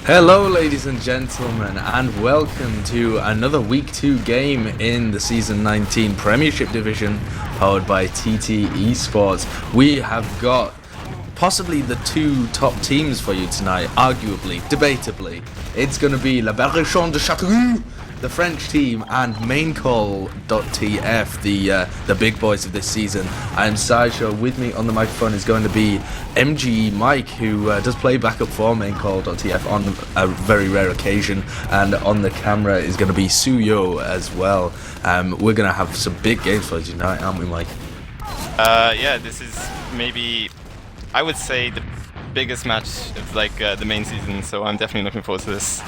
Hello ladies and gentlemen, and welcome to another Week 2 game in the Season 19 Premiership division powered by TT Esports. We have got possibly the two top teams for you tonight, arguably, debatably. It's going to be Berrichonne de Châteauroux, the French team, and maincall.tf, the big boys of this season. I'm Sideshow. With me on the microphone is going to be MG Mike, who does play backup for maincall.tf on a very rare occasion, and on the camera is going to be Suyooo as well. We're going to have some big games for you tonight, aren't we, Mike? Yeah, this is maybe, I would say, the biggest match of the main season, so I'm definitely looking forward to this.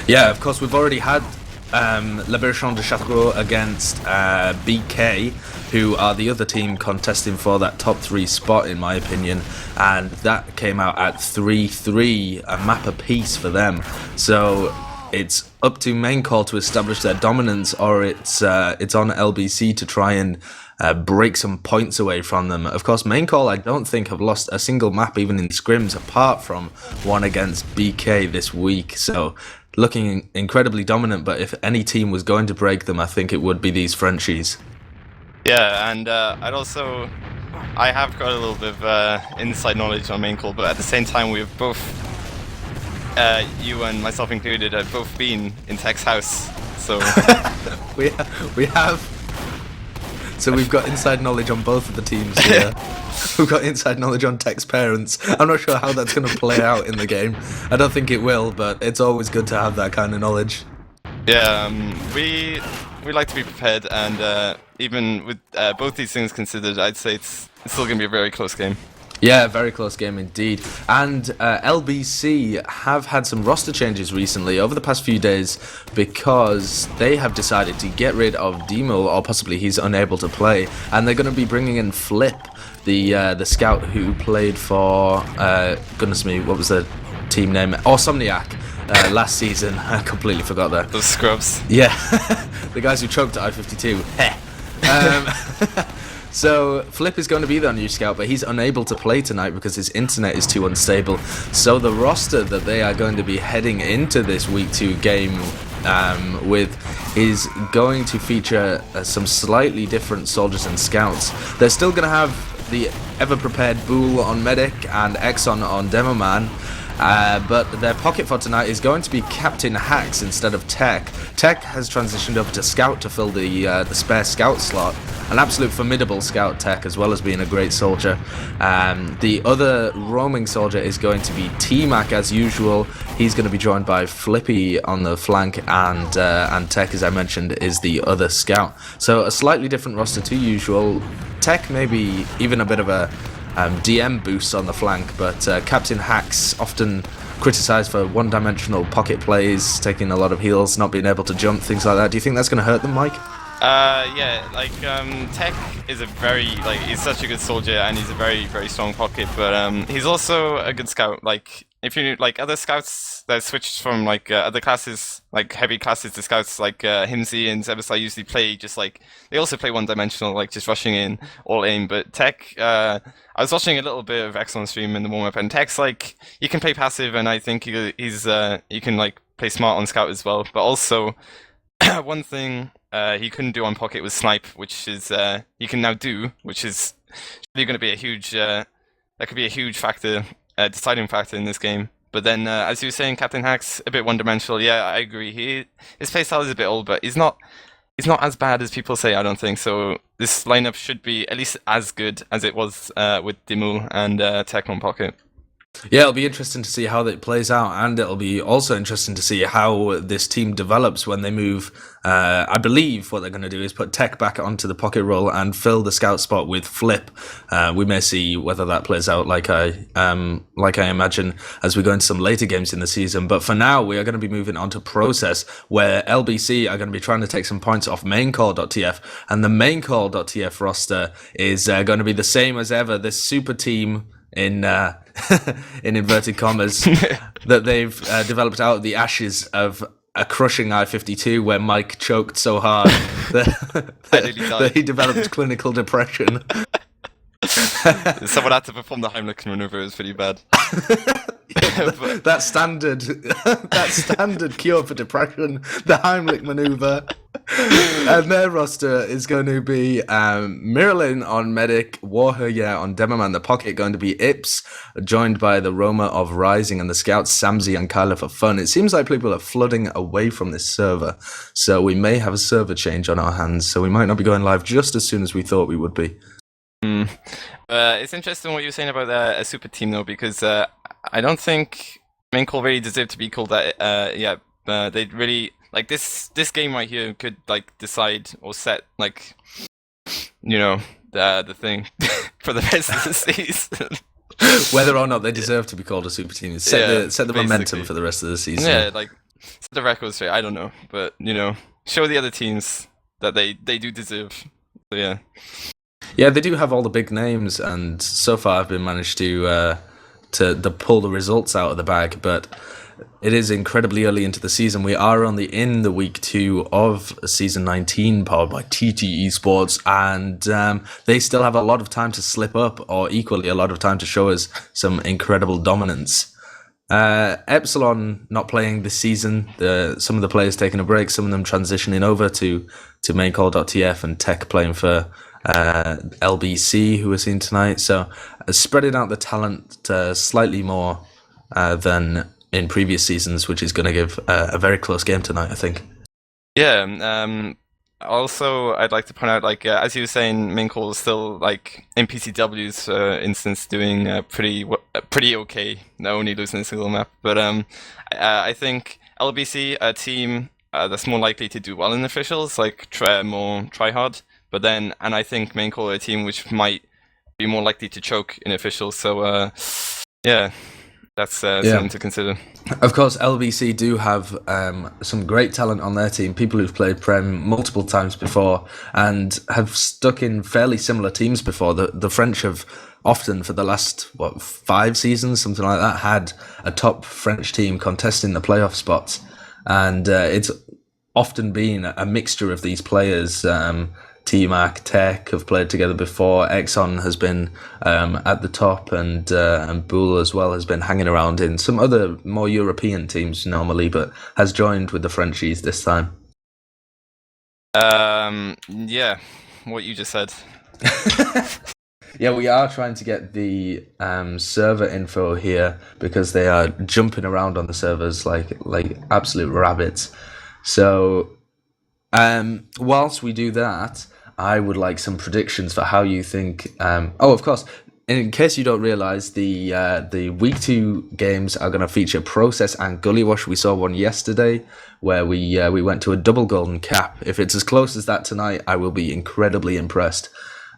Yeah, of course, we've already had Berrichonne de Châteauroux against BK, who are the other team contesting for that top 3 spot, in my opinion, and that came out at 3-3, a map apiece for them. So it's up to maincall to establish their dominance, or it's on LBC to try and break some points away from them. Of course, maincall, I don't think, have lost a single map, even in scrims, apart from one against BK this week. So looking incredibly dominant, but if any team was going to break them, I think it would be these Frenchies. Yeah, and I have got a little bit of inside knowledge on maincall, but at the same time, we've both, you and myself included, have both been in Tech's house, so... we have. So we've got inside knowledge on both of the teams here. We've got inside knowledge on Tech's parents. I'm not sure how that's going to play out in the game. I don't think it will, but it's always good to have that kind of knowledge. Yeah, we like to be prepared, and even with both these things considered, I'd say it's still going to be a very close game. Yeah, very close game indeed. And LBC have had some roster changes recently over the past few days, because they have decided to get rid of Demo, or possibly he's unable to play, and they're going to be bringing in Flip, the scout who played for, goodness me, what was the team name? Somniac. Last season. I completely forgot that. Those scrubs. Yeah, the guys who choked at I-52. So Flip is going to be their new scout, but he's unable to play tonight because his internet is too unstable. So the roster that they are going to be heading into this Week 2 game with is going to feature some slightly different soldiers and scouts. They're still going to have the ever-prepared Bool on Medic and Exxon on Demo Man. But their pocket for tonight is going to be Captain Hacks instead of Tech. Tech has transitioned over to Scout to fill the spare Scout slot. An absolute formidable Scout, Tech, as well as being a great soldier. The other roaming soldier is going to be T-Mac as usual. He's going to be joined by Flippy on the flank, and Tech, as I mentioned, is the other Scout. So a slightly different roster to usual. Tech maybe even a bit of a DM boost on the flank, but Captain Hacks often criticised for one-dimensional pocket plays, taking a lot of heals, not being able to jump, things like that. Do you think that's going to hurt them, Mike? Yeah, Tech is he's such a good soldier, and he's a very, very strong pocket, but he's also a good scout. If you other scouts that switched from other classes, heavy classes to scouts, Himsy and Zebasai usually play they also play one-dimensional, just rushing in, all aim, but Tech, I was watching a little bit of X on stream in the warm-up, and Tech's he can play passive, and I think he can play smart on scout as well, but also one thing he couldn't do on pocket was snipe, which is he can now do, which is really going to be a huge that could be a huge factor, deciding factor in this game. But then, as you were saying, Captain Hacks a bit one-dimensional. Yeah, I agree. His playstyle is a bit old, but he's not as bad as people say, I don't think. So this lineup should be at least as good as it was with Dimul and Tech on pocket. Yeah, it'll be interesting to see how that plays out, and it'll be also interesting to see how this team develops when they move. I believe what they're going to do is put Tech back onto the pocket role and fill the scout spot with Flip. We may see whether that plays out like I imagine as we go into some later games in the season. But for now, we are going to be moving on to Process, where LBC are going to be trying to take some points off maincall.tf, and the maincall.tf roster is going to be the same as ever. This super team in inverted commas that they've developed out of the ashes of a crushing I-52 where Mike choked so hard that he developed clinical depression. Someone had to perform the Heimlich maneuver. It was pretty bad. That standard, that standard cure for depression, the Heimlich maneuver. And their roster is going to be Miralyn on Medic, Warherya on Demoman, the Pocket going to be Ips, joined by the Roma of Rising and the Scouts, Samzi and Kyla for fun. It seems like people are flooding away from this server, so we may have a server change on our hands, so we might not be going live just as soon as we thought we would be. It's interesting what you're saying about a super team, though, because I don't think maincall really deserve to be called that. They really like this game right here could like decide or set like the thing for the rest of the season. Whether or not they deserve to be called a super team, set the momentum for the rest of the season. Yeah, like set the record straight. I don't know, but show the other teams that they do deserve. So yeah. Yeah, they do have all the big names, and so far I've been managed to pull the results out of the bag, but it is incredibly early into the season. We are only in the week 2 of season 19, powered by TT Esports, and they still have a lot of time to slip up, or equally a lot of time to show us some incredible dominance. Epsilon not playing this season. Some of the players taking a break, some of them transitioning over to maincall.tf, and Tech playing for LBC, who we're seeing tonight. So spreading out the talent slightly more than in previous seasons, which is going to give a very close game tonight, I think. Yeah. Also, I'd like to point out, like as you were saying, maincall is still like in PCW's for instance doing pretty okay. No, only losing a single map, but I think LBC, a team that's more likely to do well in officials, like try hard. But then, and I think maincall a team which might be more likely to choke in officials. So yeah, that's something to consider. Of course, LBC do have some great talent on their team, people who've played Prem multiple times before and have stuck in fairly similar teams before. The French have often, for the last 5 seasons, something like that, had a top French team contesting the playoff spots, and it's often been a mixture of these players. T-Mac, Tech have played together before. Exxon has been at the top, and Boole as well has been hanging around in some other more European teams normally, but has joined with the Frenchies this time. Yeah, what you just said. Yeah, we are trying to get the server info here because they are jumping around on the servers like absolute rabbits. So whilst we do that, I would like some predictions for how you think. Of course, in case you don't realise, the week 2 games are going to feature Process and Gully Wash. We saw one yesterday where we went to a double golden cap. If it's as close as that tonight, I will be incredibly impressed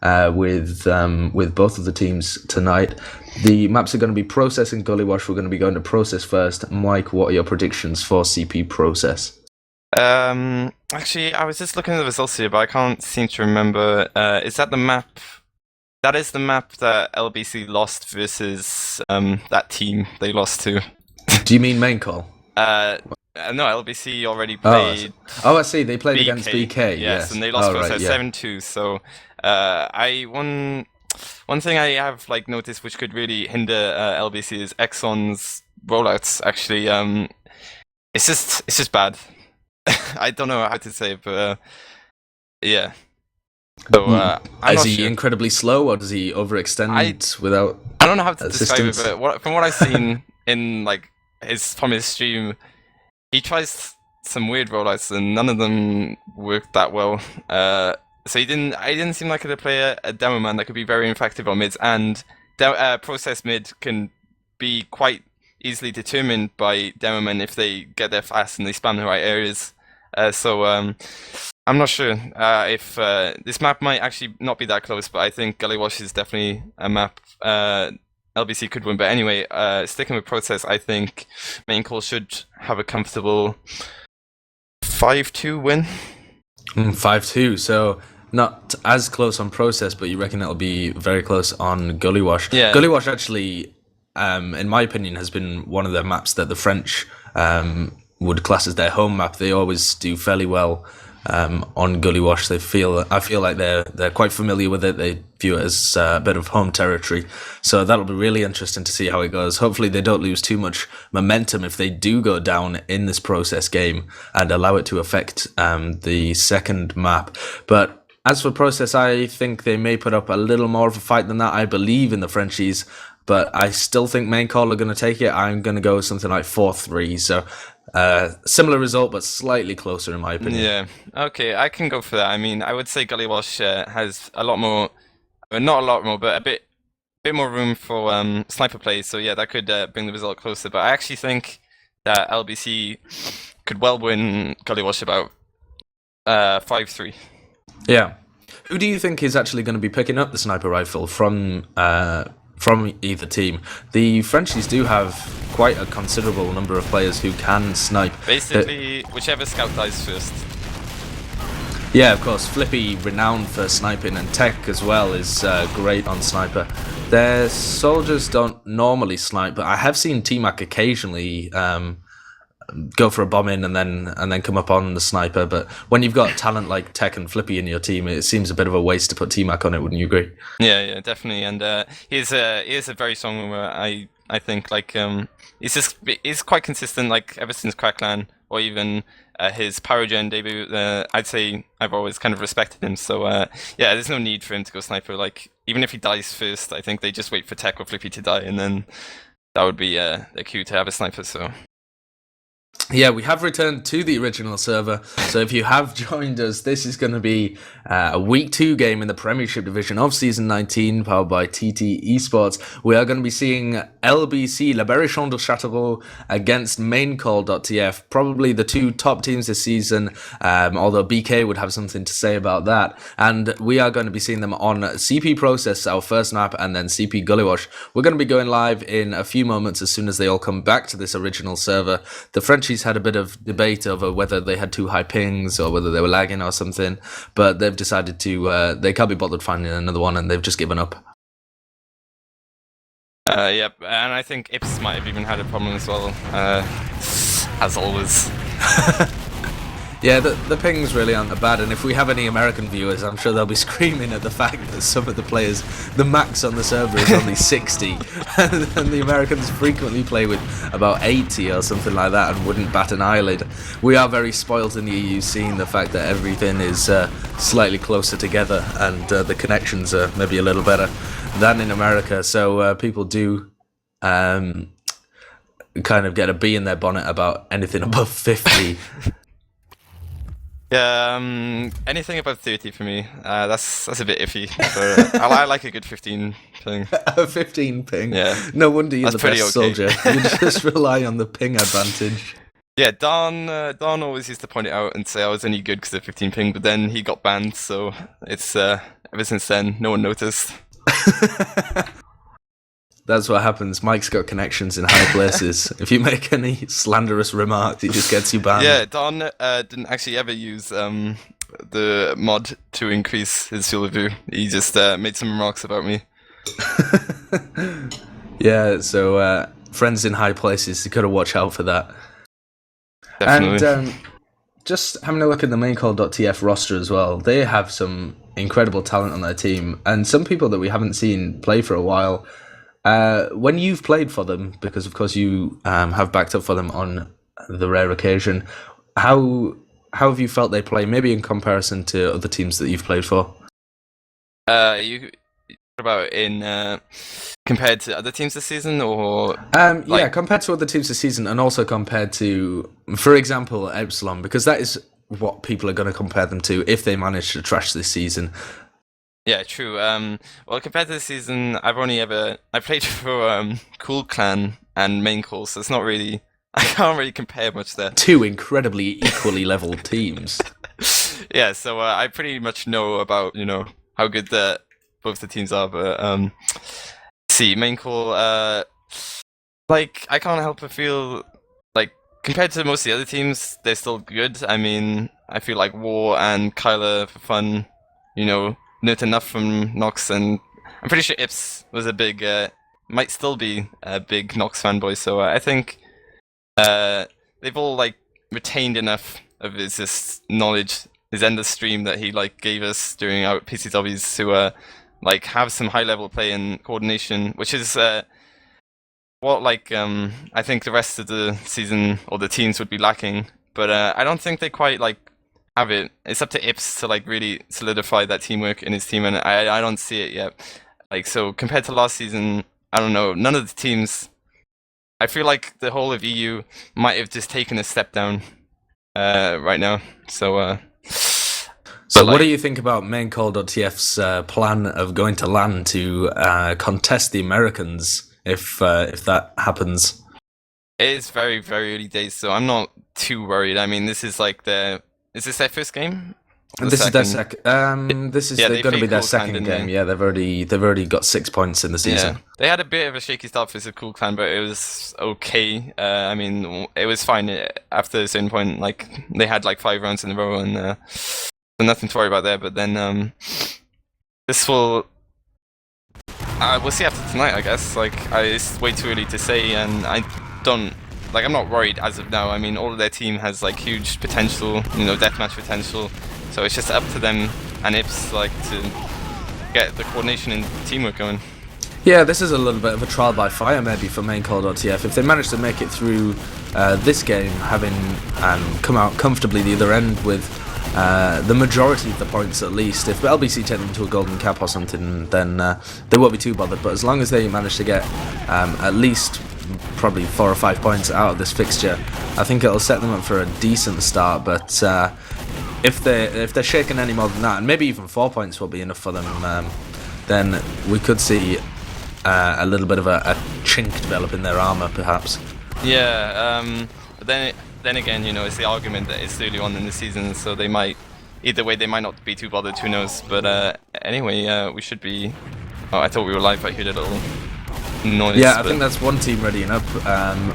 with both of the teams tonight. The maps are going to be Process and Gully Wash. We're going to be going to Process first. Mike, what are your predictions for CP Process? Actually, I was just looking at the results here, but I can't seem to remember. Is that the map? That is the map that LBC lost versus that team they lost to. Do you mean main call? No, LBC already played. Oh, I see. They played BK, against BK. Yes, and they lost 7-2. So, one thing I have like noticed which could really hinder LBC is Exxon's rollouts. Actually, it's just bad. I don't know how to say it, but yeah. So is he incredibly slow, or does he overextend without? I don't know how to describe it, but from what I've seen in like from his stream, he tries some weird rollouts and none of them worked that well. So I didn't seem like a player, a demo man that could be very effective on mids, and process mid can be quite easily determined by demo men if they get there fast and they spam the right areas. So I'm not sure if this map might actually not be that close, but I think Gully Wash is definitely a map LBC could win. But anyway, sticking with Process, I think maincall should have a comfortable 5-2 win. 5-2, so not as close on Process, but you reckon it'll be very close on Gully Wash. Yeah. Gully Wash actually, in my opinion, has been one of the maps that the French would class as their home map. They always do fairly well on Gully Wash. I feel like they're quite familiar with it. They view it as a bit of home territory. So that'll be really interesting to see how it goes. Hopefully they don't lose too much momentum if they do go down in this process game and allow it to affect the second map. But as for process, I think they may put up a little more of a fight than that. I believe in the Frenchies, but I still think main call are going to take it. I'm going to go with something like 4-3. So similar result, but slightly closer in my opinion. Yeah, okay, I can go for that. I mean, I would say Gully Wash has a lot more, not a lot more, but a bit more room for sniper plays. So yeah, that could bring the result closer. But I actually think that LBC could well win Gully Wash about 5-3. Yeah. Who do you think is actually going to be picking up the sniper rifle from either team? The Frenchies do have quite a considerable number of players who can snipe. Basically, whichever scout dies first. Yeah, of course. Flippy, renowned for sniping, and Tech as well is great on sniper. Their soldiers don't normally snipe, but I have seen T-Mac occasionally go for a bomb in and then come up on the sniper. But when you've got talent like Tech and Flippy in your team, it seems a bit of a waste to put T-Mac on it, wouldn't you agree? Yeah, definitely. And he is a very strong mover. I think like he's quite consistent. Like ever since Crackland or even his Pyrogen debut, I'd say I've always kind of respected him. So yeah, there's no need for him to go sniper. Like even if he dies first, I think they just wait for Tech or Flippy to die, and then that would be the cue to have a sniper. So. Yeah, we have returned to the original server. So if you have joined us, this is going to be a week 2 game in the Premiership division of Season 19, powered by TT Esports. We are going to be seeing LBC, La Berrichonne de Châteauroux, against maincall.tf, probably the 2 top teams this season, although BK would have something to say about that. And we are going to be seeing them on CP Process, our first map, and then CP Gullywash. We're going to be going live in a few moments as soon as they all come back to this original server. The Frenchies had a bit of debate over whether they had too high pings or whether they were lagging or something, but they've decided to they can't be bothered finding another one, and they've just given up. Yep, and I think Ips might have even had a problem as well, as always. Yeah, the pings really aren't that bad, and if we have any American viewers, I'm sure they'll be screaming at the fact that some of the players, the max on the server is only 60, and the Americans frequently play with about 80 or something like that and wouldn't bat an eyelid. We are very spoiled in the EU scene, the fact that everything is slightly closer together, and the connections are maybe a little better than in America, so people do kind of get a bee in their bonnet about anything above 50. Yeah, anything above 30 for me, that's a bit iffy. So, I like a good 15 ping. A 15 ping? Yeah. No wonder you're That's the best okay. soldier. You just rely on the ping advantage. Yeah, Don always used to point it out and say I was only good because of 15 ping, but then he got banned, so it's ever since then, no one noticed. That's what happens. Mike's got connections in high places. If you make any slanderous remarks, he just gets you banned. Yeah, Don didn't actually ever use the mod to increase his field of view. He just made some remarks about me. Yeah, so friends in high places, you gotta watch out for that. Definitely. And just having a look at the maincall.tf roster as well, they have some incredible talent on their team, and some people that we haven't seen play for a while. When you've played for them, because of course you have backed up for them on the rare occasion, how have you felt they play, maybe in comparison to other teams that you've played for? You about in compared to other teams this season, or yeah, compared to other teams this season, and also compared to, for example, Epsilon, because that is what people are going to compare them to if they manage to trash this season. Yeah, true. Well, compared to this season, I played for Cool Clan and Main Call, so it's not really. I can't really compare much there. 2 incredibly equally leveled teams. Yeah, so I pretty much know about how good both the teams are, but see, Main Call, like I can't help but feel like compared to most of the other teams, they're still good. I mean, I feel like War and Kyler for fun, note enough from Nox, and I'm pretty sure Ips was a big, might still be a big Nox fanboy, so I think they've all retained enough of his knowledge his endless stream that he like gave us during our PCWs to like have some high level play and coordination, which is what like I think the rest of the season or the teams would be lacking. But I don't think they quite like have it. It's up to Ips to like really solidify that teamwork in his team, and I don't see it yet. Like, so compared to last season, I don't know, none of the teams, I feel like the whole of EU might have just taken a step down right now. So so what do you think about maincall.tf's plan of going to LAN to contest the Americans if that happens? It is very, very early days, so I'm not too worried. I mean, this is like is this their first game? This is their second. This is going to be their second game. Yeah, they've already got 6 points in the season. Yeah. They had a bit of a shaky start for the Cool Clan, but it was okay. I mean, it was fine after a certain point. Like they had like 5 rounds in a row, and so nothing to worry about there. But then this will. We'll see after tonight, I guess. Like, it's way too early to say, and I don't. Like, I'm not worried as of now. I mean, all of their team has like huge potential, deathmatch potential. So it's just up to them and Ips like to get the coordination and teamwork going. Yeah, this is a little bit of a trial by fire maybe for maincall.tf. If they manage to make it through this game, having come out comfortably the other end with the majority of the points at least, if LBC take them to a golden cap or something, then they won't be too bothered. But as long as they manage to get at least probably 4 or 5 points out of this fixture, I think it'll set them up for a decent start. But if they're shaking any more than that, and maybe even 4 points will be enough for them, then we could see a little bit of a chink develop in their armor, perhaps. Yeah, but then again, it's the argument that it's early on in the season, so they might not be too bothered. Who knows? But anyway, we should be. Oh, I thought we were live. I heard a little noise. Yeah, I think that's one team readying up.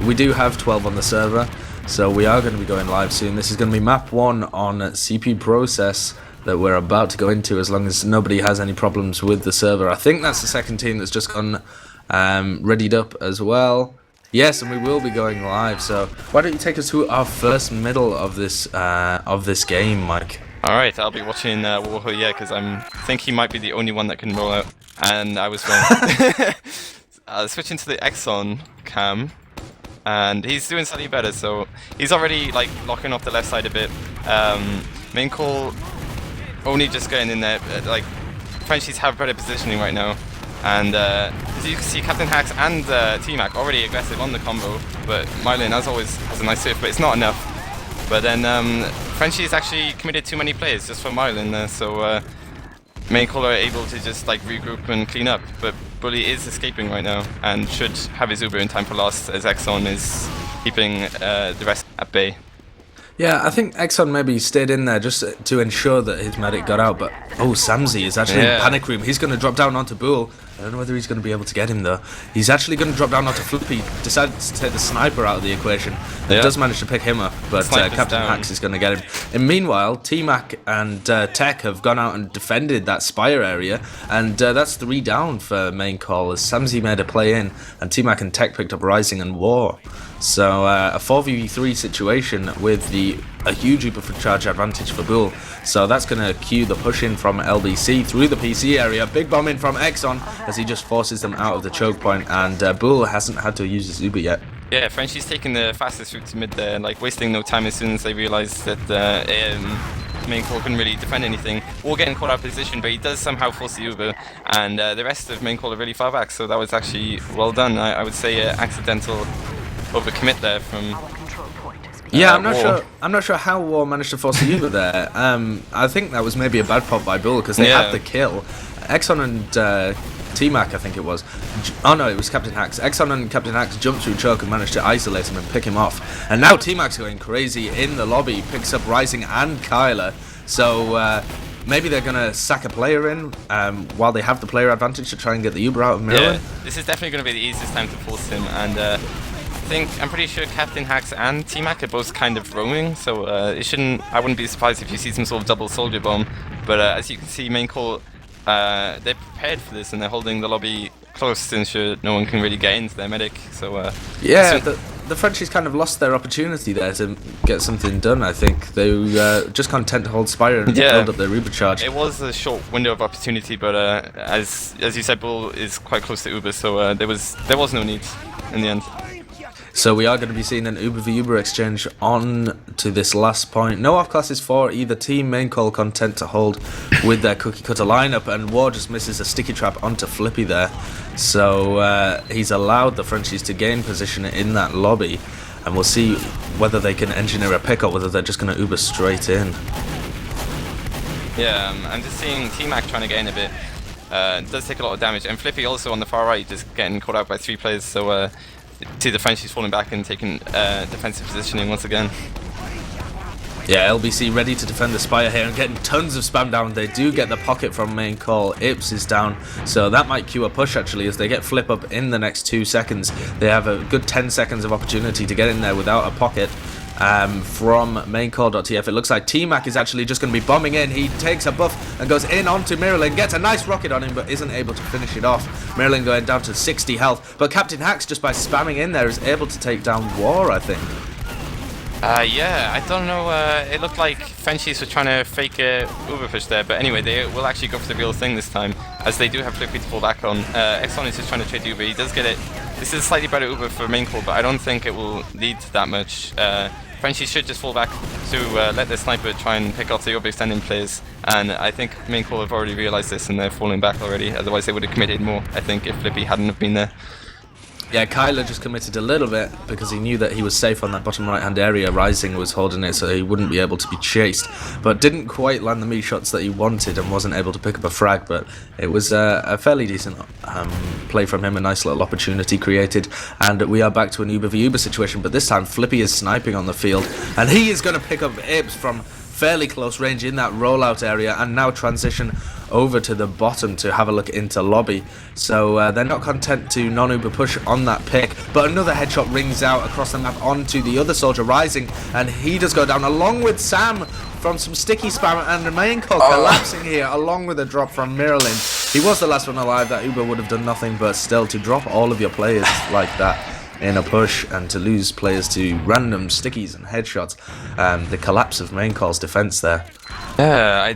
We do have 12 on the server, so we are going to be going live soon. This is going to be map 1 on CP Process that we're about to go into, as long as nobody has any problems with the server. I think that's the second team that's just gone readied up as well. Yes, and we will be going live. So why don't you take us to our first middle of this game, Mike? All right, I'll be watching Warho, yeah, because I think he might be the only one that can roll out, and I was wrong. Switching to the Exxon cam, and he's doing slightly better. So he's already like locking off the left side a bit. Main call only just getting in there. Like Frenchies have better positioning right now, and as you can see, Captain Hacks and T-Mac already aggressive on the combo. But Mylin, as always, has a nice surf, but it's not enough. But then Frenchie's actually committed too many players just for Mylin there, so Main Call are able to just like regroup and clean up. But Bully is escaping right now and should have his Uber in time for last, as Exxon is keeping the rest at bay. Yeah, I think Exxon maybe stayed in there just to ensure that his medic got out, but Samzi is actually in panic room. He's going to drop down onto Bull. I don't know whether he's going to be able to get him though. He's actually going to drop down onto Flippy. Decided to take the sniper out of the equation. He does manage to pick him up, but Captain Hacks is going to get him. And meanwhile, T-Mac and Tech have gone out and defended that Spire area, and that's 3 down for Main Call as Samzi made a play in, and T-Mac and Tech picked up Rising and War. So a 4v3 situation with a huge Uber for charge advantage for Bull. So that's going to cue the push in from LBC through the PC area. Big bomb in from Exxon as he just forces them out of the choke point, and Bull hasn't had to use his Uber yet. Yeah, Frenchie's taking the fastest route to mid there, like wasting no time as soon as they realise that Main Call couldn't really defend anything or getting caught out of position, but he does somehow force the Uber, and the rest of Main Call are really far back, so that was actually well done. I would say accidental overcommit there from yeah, I'm not sure how War managed to force the Uber there. I think that was maybe a bad pop by Bull because they had the kill. Exxon and T-Mac, I think it was. Oh no, it was Captain Hacks. Exxon and Captain Hacks jumped through choke and managed to isolate him and pick him off. And now T-Mac's going crazy in the lobby, picks up Rising and Kyler. So maybe they're going to sack a player in while they have the player advantage to try and get the Uber out of Maryland. Yeah, this is definitely going to be the easiest time to force him, and I'm pretty sure Captain Hacks and T-Mac are both kind of roaming, so I wouldn't be surprised if you see some sort of double soldier bomb. But as you can see, Main Call, they're prepared for this and they're holding the lobby close to ensure no one can really get into their medic. So yeah, the Frenchies kind of lost their opportunity there to get something done. I think they just content to hold Spire and build up their Uber charge. It was a short window of opportunity, but as you said, Bull is quite close to Uber, so there was no need in the end. So we are going to be seeing an Uber v Uber exchange on to this last point. No off classes for either team. Main call content to hold with their cookie cutter lineup, and War just misses a sticky trap onto Flippy there. So he's allowed the Frenchies to gain position in that lobby, and we'll see whether they can engineer a pick or whether they're just going to Uber straight in. Yeah, I'm just seeing T-Mac trying to gain a bit. It does take a lot of damage, and Flippy also on the far right just getting caught out by 3 players, so see the Frenchies falling back and taking defensive positioning once again. Yeah, LBC ready to defend the Spire here and getting tons of spam down. They do get the pocket from main call. Ips is down, so that might cue a push actually as they get flip up in the next 2 seconds. They have a good 10 seconds of opportunity to get in there without a pocket. From maincall.tf, it looks like T-Mac is actually just going to be bombing in. He takes a buff and goes in onto Miralin, gets a nice rocket on him but isn't able to finish it off. Miralin going down to 60 health, but Captain Hacks just by spamming in there is able to take down War, I think. Yeah, I don't know, it looked like Frenchies were trying to fake a Uber push there, but anyway, they will actually go for the real thing this time, as they do have Flippy to fall back on. Exxon is just trying to trade Uber, he does get it. This is a slightly better Uber for main call, but I don't think it will lead to that much. Frenchies should just fall back to let their sniper try and pick off the overextending players, and I think main call have already realised this and they're falling back already, otherwise they would have committed more, I think, if Flippy hadn't have been there. Yeah, Kyler just committed a little bit because he knew that he was safe on that bottom right hand area. Rising was holding it so he wouldn't be able to be chased, but didn't quite land the meat shots that he wanted and wasn't able to pick up a frag, but it was a fairly decent play from him, a nice little opportunity created, and we are back to an Uber v Uber situation, but this time Flippy is sniping on the field and he is going to pick up Ips from fairly close range in that rollout area and now transition over to the bottom to have a look into lobby. So they're not content to non-Uber push on that pick, but another headshot rings out across the map onto the other soldier Rising, and he does go down along with Sam from some sticky spam, and the main call collapsing here along with a drop from Miralin. He was the last one alive. That Uber would have done nothing, but still to drop all of your players like that in a push and to lose players to random stickies and headshots, the collapse of main call's defense there. Yeah,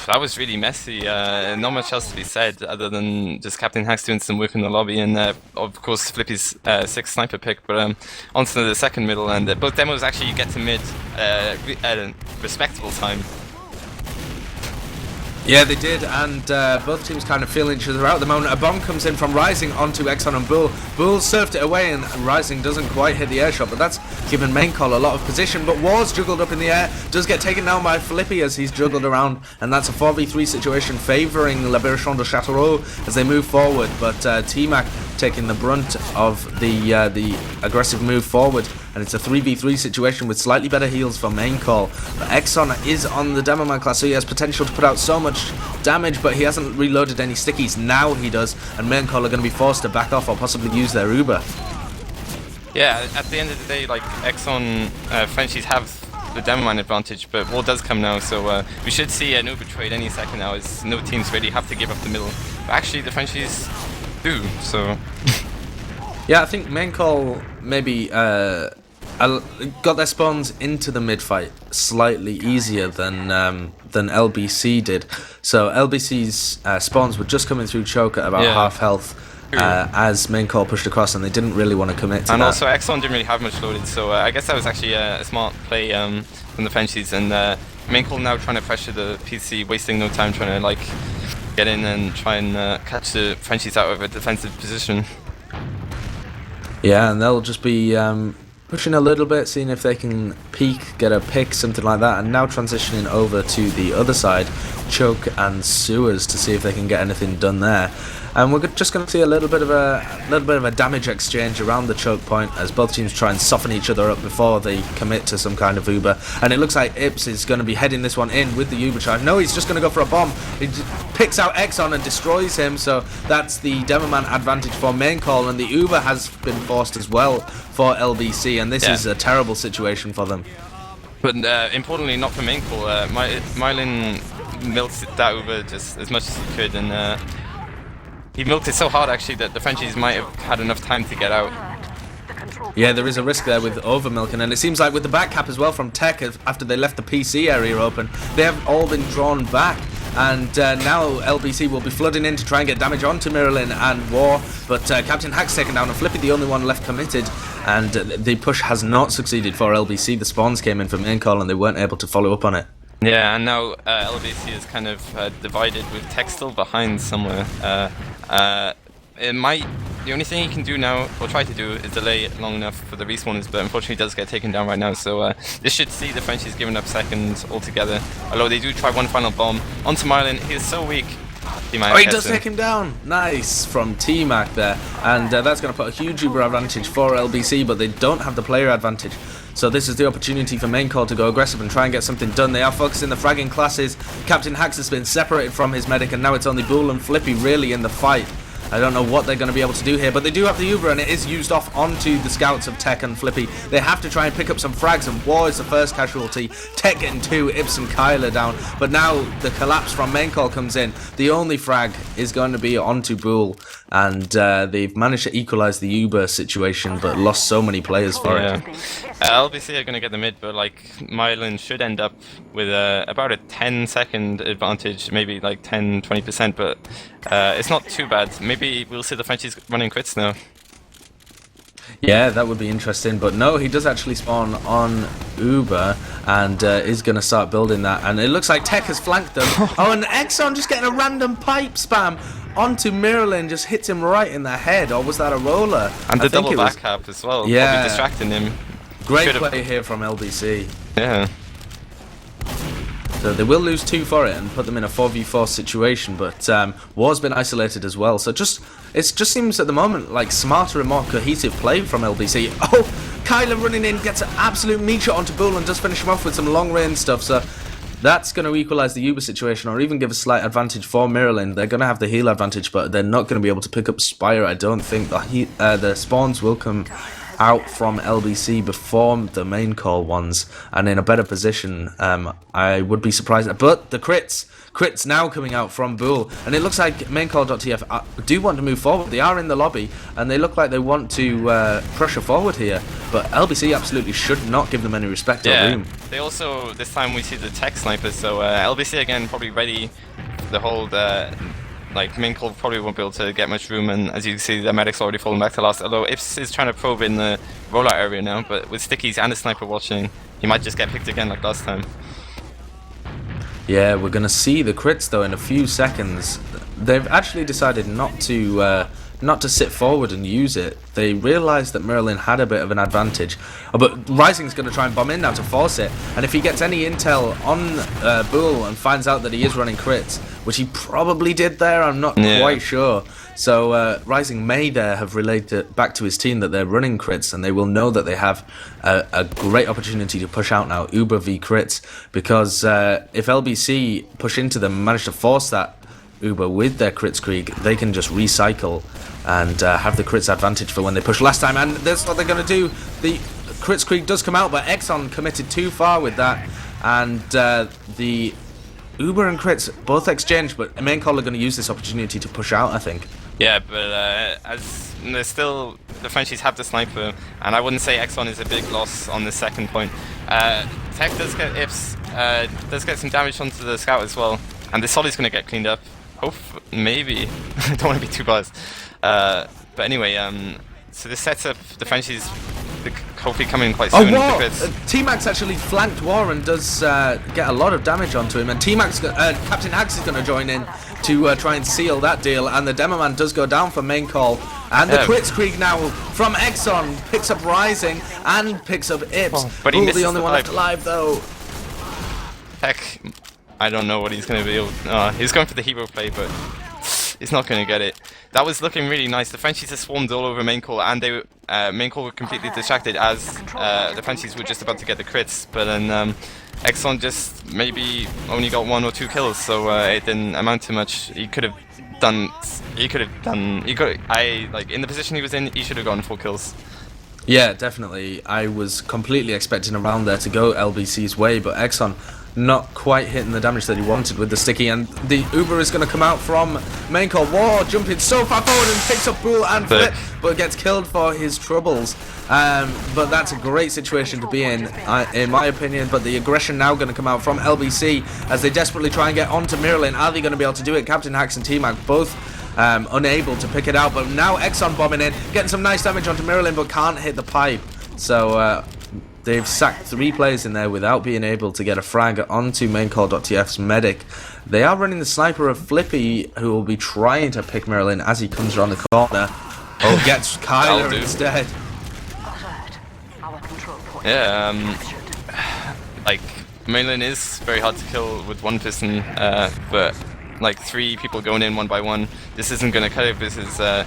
that was really messy. Not much else to be said other than just Captain Hacks doing some work in the lobby, and of course Flippy's 6th sniper pick. But onto the second middle, and both demos actually get to mid at a respectable time. Yeah, they did, and both teams kind of feeling each other out at the moment. A bomb comes in from Rising onto Exxon and Bull. Bull surfed it away, and Rising doesn't quite hit the air shot, but that's given main call a lot of position. But War's juggled up in the air, does get taken down by Flippy as he's juggled around, and that's a 4v3 situation favouring Berrichonne de Châteauroux as they move forward. But T-Mac taking the brunt of the aggressive move forward, and it's a 3v3 situation with slightly better heals for main call. But Exxon is on the demo man class, so he has potential to put out so much damage, but he hasn't reloaded any stickies. Now he does, and main call are going to be forced to back off or possibly use their Uber. Yeah, at the end of the day, like Exxon, Frenchies have the demo man advantage, but war does come now, so we should see an Uber trade any second now, as no teams really have to give up the middle. But actually, the Frenchies do, so... Yeah, I think main call maybe got their spawns into the mid fight slightly easier than LBC did. So LBC's spawns were just coming through choke at about half health as main call pushed across, and they didn't really want to commit to and that. Also Exxon didn't really have much loaded, so I guess that was actually a smart play from the Frenchies, and main call now trying to pressure the PC, wasting no time trying to like get in and try and catch the Frenchies out of a defensive position. Yeah, and they'll just be pushing a little bit, seeing if they can peek, get a pick, something like that, and now transitioning over to the other side, Choke and Sewers, to see if they can get anything done there. And we're just going to see a little bit of a damage exchange around the choke point as both teams try and soften each other up before they commit to some kind of Uber. And it looks like Ips is going to be heading this one in with the Uber charge. No, he's just going to go for a bomb. He picks out Exxon and destroys him, so that's the Demoman advantage for main call, and the Uber has been forced as well for LBC, and this is a terrible situation for them. But importantly, not for main call. Mylin milked that Uber just as much as he could, and he milked it so hard actually that the Frenchies might have had enough time to get out. Yeah, there is a risk there with overmilking, and it seems like with the back cap as well from Tech, after they left the PC area open, they have all been drawn back. And now LBC will be flooding in to try and get damage onto Miralyn and War, but Captain Hack's taken down and Flippy the only one left committed, and the push has not succeeded for LBC. The spawns came in from main call and they weren't able to follow up on it. Yeah, and now LBC is kind of divided with Tech still behind somewhere. The only thing he can do now, or try to do, is delay it long enough for the respawners, but unfortunately he does get taken down right now, so this should see the Frenchies giving up seconds altogether. Although they do try one final bomb onto Marlin. He is so weak. He does take him down. Nice from T-Mac there, and that's going to put a huge Uber advantage for LBC, but they don't have the player advantage. So this is the opportunity for main call to go aggressive and try and get something done. They are focusing the fragging classes. Captain Hax has been separated from his medic, and now it's only Bull and Flippy really in the fight. I don't know what they're going to be able to do here, but they do have the Uber, and it is used off onto the scouts of Tech and Flippy. They have to try and pick up some frags, and War is the first casualty. Tech getting 2, Ips and Kyler down. But now the collapse from main call comes in. The only frag is going to be onto Bull, and they've managed to equalize the Uber situation, but lost so many players for it. LBC are going to get the mid, but like Mylan should end up with about a 10-second advantage, maybe like 10-20%, but it's not too bad. Maybe we'll see the Frenchies running crits now. Yeah, that would be interesting, but no, he does actually spawn on Uber and is going to start building that, and it looks like Tech has flanked them. Oh, and Exxon just getting a random pipe spam onto Miralyn, just hits him right in the head, or was that a roller? And the double back cap as well, probably distracting him. Great play here from LBC. Yeah. So they will lose 2 for it and put them in a 4v4 situation, but War's been isolated as well. So it just seems at the moment like smarter and more cohesive play from LBC. Oh, Kyler running in, gets an absolute meat shot onto Bull and does finish him off with some long range stuff. So that's going to equalize the Uber situation, or even give a slight advantage for Miralyn. They're going to have the heal advantage, but they're not going to be able to pick up Spire. I don't think the spawns will come out from LBC before the main call ones, and in a better position. I would be surprised, but the crits now coming out from Bull, and it looks like maincall.tf do want to move forward. They are in the lobby, and they look like they want to pressure forward here, but LBC absolutely should not give them any respect or room. They also, this time we see the tech snipers, so LBC again probably ready to hold. Like, main call probably won't be able to get much room, and as you can see, the medic's already fallen back to last. Although Ips is trying to probe in the rollout area now, but with Stickies and a sniper watching, he might just get picked again like last time. Yeah, we're going to see the crits though in a few seconds. They've actually decided not to sit forward and use it. They realised that Miralyn had a bit of an advantage, but Rising's going to try and bomb in now to force it, and if he gets any intel on Bull and finds out that he is running crits, which he probably did there, I'm not quite sure. So Rising may there have relayed it back to his team that they're running crits, and they will know that they have a great opportunity to push out now, Uber v crits, because if LBC push into them and manage to force that Uber with their crits Krieg, they can just recycle and have the crits advantage for when they push last time, and that's what they're going to do. The crits Krieg does come out, but Exxon committed too far with that, and the Uber and crits both exchange, but main call are going to use this opportunity to push out, I think. Yeah, but as there's still, the Frenchies have the sniper, and I wouldn't say Exxon is a big loss on the second point. Tech does get Ips, does get some damage onto the scout as well, and the Solly's going to get cleaned up. Maybe. I don't want to be too biased. But anyway, so this sets up the Frenchies hopefully coming quite soon. T-Max actually flanked War and does get a lot of damage onto him, and T-Max, Captain Hax is going to join in to try and seal that deal, and the Demo Man does go down for main call, and the crits Krieg now from Exxon picks up Rising and picks up Ips. But he's the only one left alive though. Heck, I don't know what he's going to be able to... he's going for the hero play, but he's not going to get it. That was looking really nice. The Frenchies have swarmed all over main call, and they main call were completely distracted as the Frenchies were just about to get the crits. But then Exxon just maybe only got 1 or 2 kills, so it didn't amount to much. He could have done... in the position he was in, he should have gotten 4 kills. Yeah, definitely. I was completely expecting a round there to go LBC's way, but Exxon not quite hitting the damage that he wanted with the sticky, and the Uber is going to come out from main call. Whoa, jumping so far forward and picks up Bull and Flip, but gets killed for his troubles. But that's a great situation to be in my opinion. But the aggression now going to come out from LBC as they desperately try and get onto Miralin. Are they going to be able to do it? Captain Hacks and T-Mac both unable to pick it out, but now Exxon bombing in, getting some nice damage onto Miralin, but can't hit the pipe. So they've sacked 3 players in there without being able to get a frag onto maincall.tf's medic. They are running the sniper of Flippy, who will be trying to pick Miralin as he comes around the corner. Oh, gets Kyler instead. Yeah, like, Miralin is very hard to kill with one person, but like 3 people going in one by one, this isn't going to cut it. This is a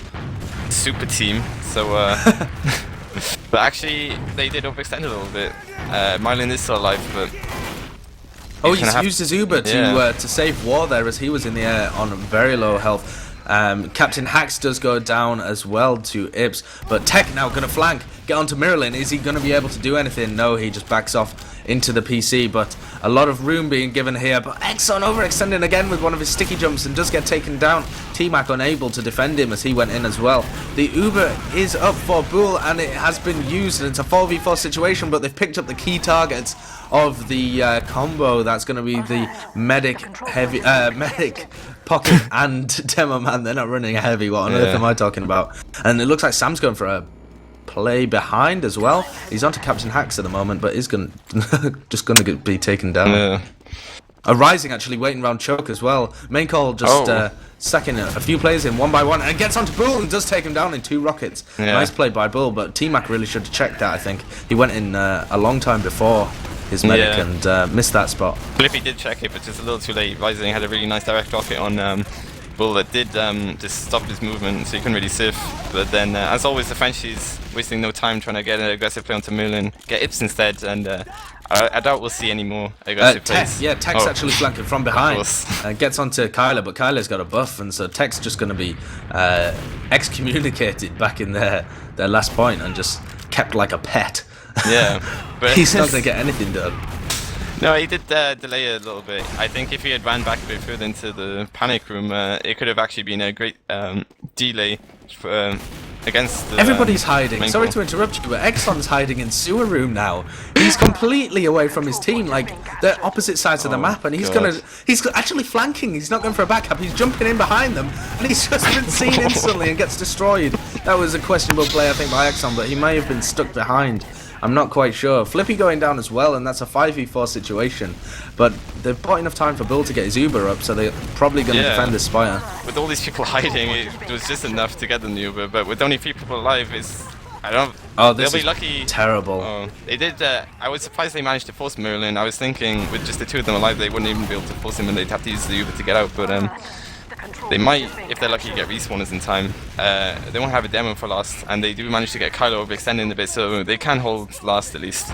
super team, so but actually they did overextend a little bit. Miralin is still alive, but oh, he's used his Uber to save War there as he was in the air on very low health. Captain Hacks does go down as well to Ibs, but Tech now going to flank, get onto Miralin. Is he going to be able to do anything? No, he just backs off into the PC, but a lot of room being given here. But Exxon overextending again with one of his sticky jumps and does get taken down. T-Mac unable to defend him as he went in as well. The Uber is up for Bull and it has been used, and it's a 4v4 situation, but they've picked up the key targets of the combo. That's going to be the medic, heavy medic, pocket and demo man. They're not running a heavy. What on earth am I talking about? And it looks like Sam's going for a play behind as well. He's onto Captain Hacks at the moment, but is going just going to be taken down. A Rising actually waiting around choke as well. Main call just sacking a few players in one by one and gets onto Bull and does take him down in 2 rockets. Nice play by Bull, but T-Mac really should have checked that. I think he went in a long time before his medic and missed that spot. Flippy did check it, but just a little too late. Rising had a really nice direct rocket on Bull that did just stop his movement, so he couldn't really sift. But then, as always, the Frenchies wasting no time trying to get an aggressive play onto Miralin, get Ips instead, and I doubt we'll see any more aggressive plays. Yeah, Tech's actually flanking from behind and gets onto Kyler, but Kyler's got a buff, and so Tech's just going to be excommunicated back in their last point and just kept like a pet. Yeah, but he's not going to get anything done. No, he did delay a little bit. I think if he had ran back a bit further into the panic room, it could have actually been a great delay for, against the, everybody's hiding. Sorry to interrupt you, but Exxon's hiding in sewer room now. He's completely away from his team, like they're opposite sides of the map, and he's actually flanking. He's not going for a backup. He's jumping in behind them, and he's just been seen instantly and gets destroyed. That was a questionable play, I think, by Exxon, but he may have been stuck behind. I'm not quite sure. Flippy going down as well, and that's a 5v4 situation. But they've bought enough time for Bull to get his Uber up, so they're probably going to defend this Spire. With all these people hiding, it was just enough to get the Uber, but with only 3 people alive, they'll be lucky. Terrible. They did. I was surprised they managed to force Miralin. I was thinking with just the 2 of them alive, they wouldn't even be able to force him, and they'd have to use the Uber to get out. But they might, if they're lucky, get respawners in time. They won't have a demo for last, and they do manage to get Kylo overextending a bit, so they can hold last at least.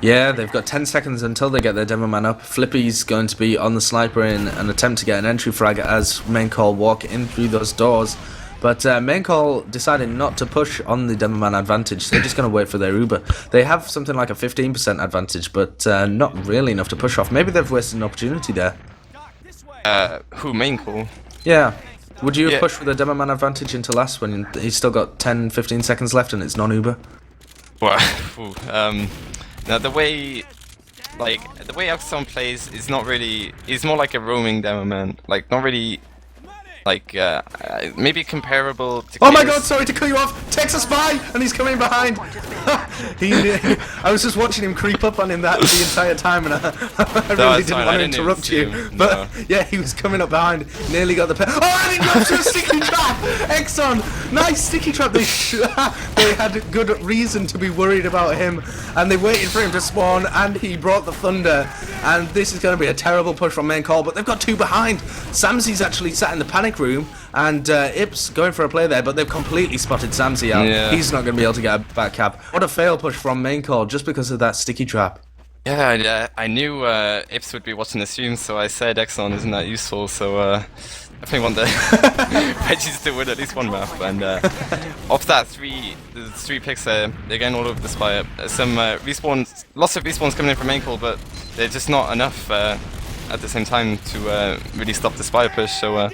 Yeah, they've got 10 seconds until they get their demo man up. Flippy's going to be on the sniper in an attempt to get an entry frag as main call walk in through those doors. But main call decided not to push on the demo man advantage, so they're just going to wait for their Uber. They have something like a 15% advantage, but not really enough to push off. Maybe they've wasted an opportunity there. Who, main call? Yeah. Would you have pushed with a demo man advantage into last when he's still got 10-15 seconds left and it's non-Uber? Well, now the way Axon plays is not really. He's more like a roaming demo man. Like not really. Like maybe comparable to. Oh my God! Sorry to cut you off. Texas spy, and he's coming behind. I was just watching him creep up on him the entire time, and I really didn't want to interrupt you. But yeah, he was coming up behind, nearly got the pet. Oh, and he drops to a sticky trap. Exxon, nice sticky trap. They had good reason to be worried about him, and they waited for him to spawn, and he brought the thunder. And this is going to be a terrible push from main call, but they've got 2 behind. Samsy's actually sat in the panic room, and Ips going for a play there, but they've completely spotted Samsy out. Yeah. He's not going to be able to get a back cap. What a fail push from main call just because of that sticky trap. Yeah, I knew Ips would be watching the stream, so I said Exxon isn't that useful, so definitely want the Veggies to win at least one map. And off that the three picks there, they're going all over the Spire. Some respawns, lots of respawns coming in from maincall, but they're just not enough at the same time to really stop the Spire push. So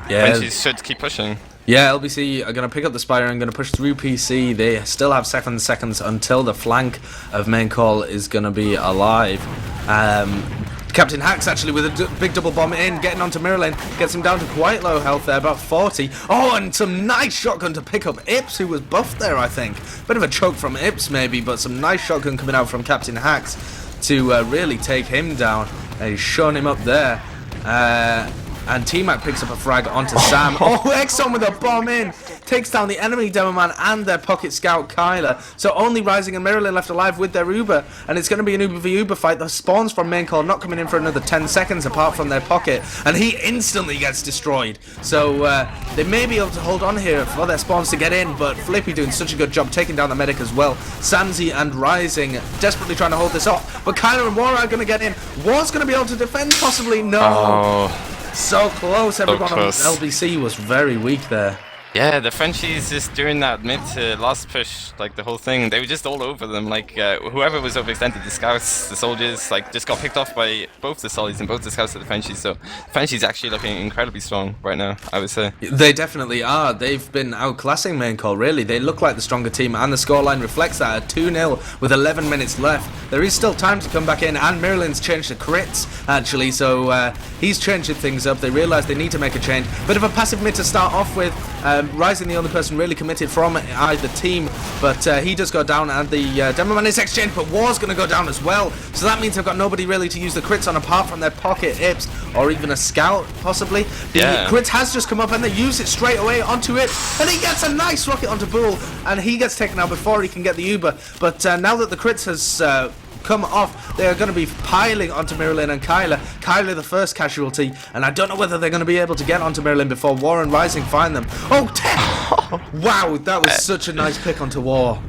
Veggies should keep pushing. Yeah, LBC are going to pick up the Spire and going to push through PC. They still have 7 seconds until the flank of maincall is going to be alive. Captain Hacks actually with a big double bomb in, getting onto mirror lane, gets him down to quite low health there, about 40. Oh, and some nice shotgun to pick up Ips, who was buffed there, I think. Bit of a choke from Ips maybe, but some nice shotgun coming out from Captain Hacks to really take him down. He's showing him up there. And T-Mac picks up a frag onto Sam. Oh, Exxon with a bomb in. Takes down the enemy demo man and their pocket scout Kyler. So only Rising and Marilyn left alive with their Uber. And it's going to be an Uber v Uber fight. The spawns from maincall not coming in for another 10 seconds apart from their pocket. And he instantly gets destroyed. So they may be able to hold on here for their spawns to get in. But Flippy doing such a good job taking down the medic as well. Samzy and Rising desperately trying to hold this off. But Kyler and War are going to get in. War's going to be able to defend possibly. No. Oh. So close, everyone on close. LBC was very weak there. Yeah, the Frenchies just during that mid to last push, like the whole thing, they were just all over them. Like whoever was overextended, the scouts, the soldiers, like just got picked off by both the soldiers and both the scouts of the Frenchies. So the Frenchies actually looking incredibly strong right now, I would say. They definitely are. They've been outclassing maincall, really. They look like the stronger team, and the scoreline reflects that at 2-0 with 11 minutes left. There is still time to come back in, and Maryland's changed the crits, actually, so he's changing things up. They realise they need to make a change. Bit of a passive mid to start off with. Rising, the only person really committed from either team, but he does go down, and the demo man is exchanged, but War's going to go down as well. So that means they've got nobody really to use the crits on apart from their pocket Ips or even a scout, possibly. The crit has just come up, and they use it straight away onto it, and he gets a nice rocket onto Bull, and he gets taken out before he can get the Uber. But now that the crits has come off, they are going to be piling onto Marilyn and Kyler. Kyler the first casualty, and I don't know whether they're going to be able to get onto Marilyn before War and Rising find them. Oh, Tech! Wow, that was such a nice pick onto War.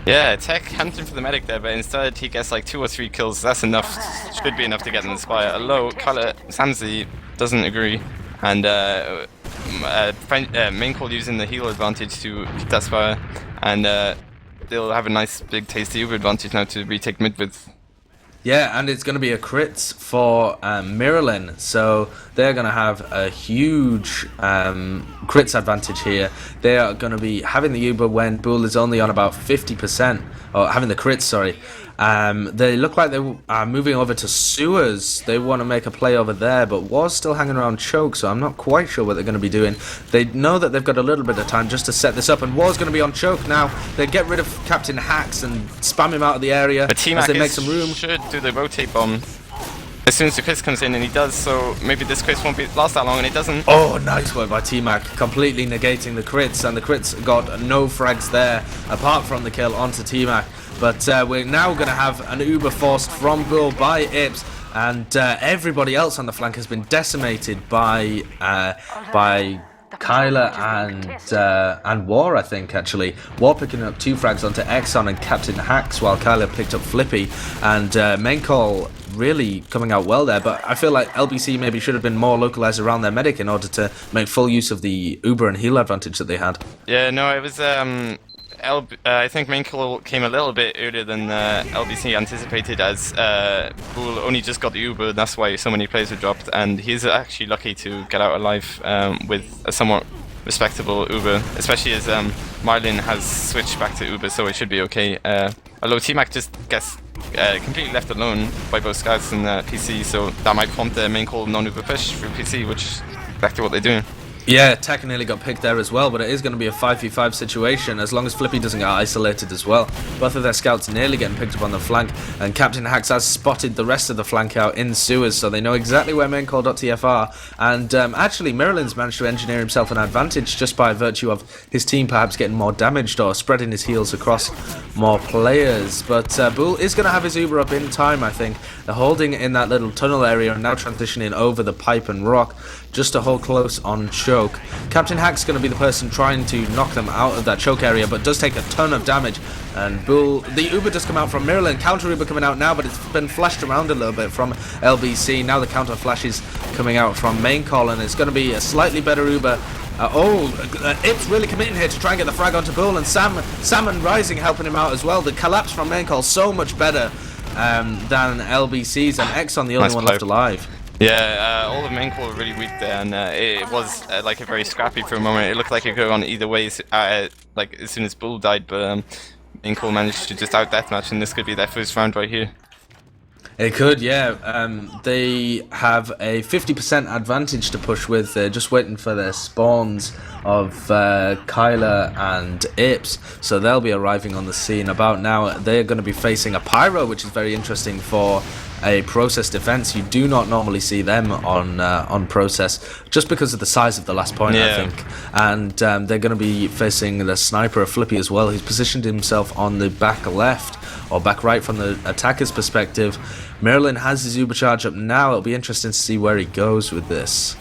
Yeah, Tech hunting for the medic there, but instead he gets like 2 or 3 kills. That's enough. Should be enough to get in the Spire. Although Kyler Samzy doesn't agree, and maincall using the heal advantage to keep that Spire, and they'll have a nice big tasty Uber advantage now to retake mid with. Yeah, and it's going to be a crits for Marilyn, so they're going to have a huge crits advantage here. They are going to be having the Uber when Bull is only on about 50%, or having the crits, sorry. They look like they are moving over to sewers. They want to make a play over there, but War's still hanging around choke, so I'm not quite sure what they're going to be doing. They know that they've got a little bit of time just to set this up, and War's going to be on choke now. They get rid of Captain Hacks and spam him out of the area as they make some room. Should do the rotate bomb as soon as the Chris comes in, and he does, so maybe this Chris won't last that long, and it doesn't. Oh, nice work by T-Mac, completely negating the crits, and the crits got no frags there, apart from the kill onto T-Mac. But we're now going to have an Uber forced from Bull by Ips, and everybody else on the flank has been decimated by Kyler and War, I think, actually. War picking up 2 frags onto Exxon and Captain Hacks, while Kyler picked up Flippy, and maincall really coming out well there, but I feel like LBC maybe should have been more localized around their medic in order to make full use of the Uber and heal advantage that they had. Yeah, no, it was I think maincall came a little bit earlier than LBC anticipated, as Bull only just got the Uber. That's why so many players were dropped, and he's actually lucky to get out alive with a somewhat respectable Uber, especially as Marlin has switched back to Uber, so it should be okay. Although T-Mac just gets completely left alone by both scouts and PC, so that might prompt the maincall non-Uber push through PC, which is exactly what they're doing. Yeah, Tech nearly got picked there as well, but it is going to be a 5v5 situation as long as Flippy doesn't get isolated as well. Both of their scouts nearly getting picked up on the flank, and Captain Hacks has spotted the rest of the flank out in sewers, so they know exactly where maincall.tf are. And actually, Maryland's managed to engineer himself an advantage just by virtue of his team perhaps getting more damaged or spreading his heals across more players. But Bull is going to have his Uber up in time, I think. They're holding in that little tunnel area and now transitioning over the pipe and rock just to hold close on choke. choke. Captain Hack's going to be the person trying to knock them out of that choke area, but does take a ton of damage. And Bull, the Uber does come out from Mirrorlin. Counter Uber coming out now, but it's been flashed around a little bit from LBC. Now the counter flash is coming out from maincall, and it's going to be a slightly better Uber. It's really committing here to try and get the frag onto Bull, and Sam and Rising helping him out as well. The collapse from maincall so much better than LBC's, and Exxon the only one left alive. Yeah, all of maincall were really weak there, and it was like a very scrappy for a moment. It looked like it could go on either way, like as soon as Bull died, but maincall managed to just out deathmatch, and this could be their first round right here. It could, yeah. They have a 50% advantage to push with. They're just waiting for their spawns of Kyler and Ips, so they'll be arriving on the scene about now. They're going to be facing a Pyro, which is very interesting for a Process defense. You do not normally see them on Process, just because of the size of the last point, I think. And they're going to be facing the Sniper, Flippy, as well. He's positioned himself on the back left, or back right from the attacker's perspective. Merlin has his Uber charge up now. It'll be interesting to see where he goes with this.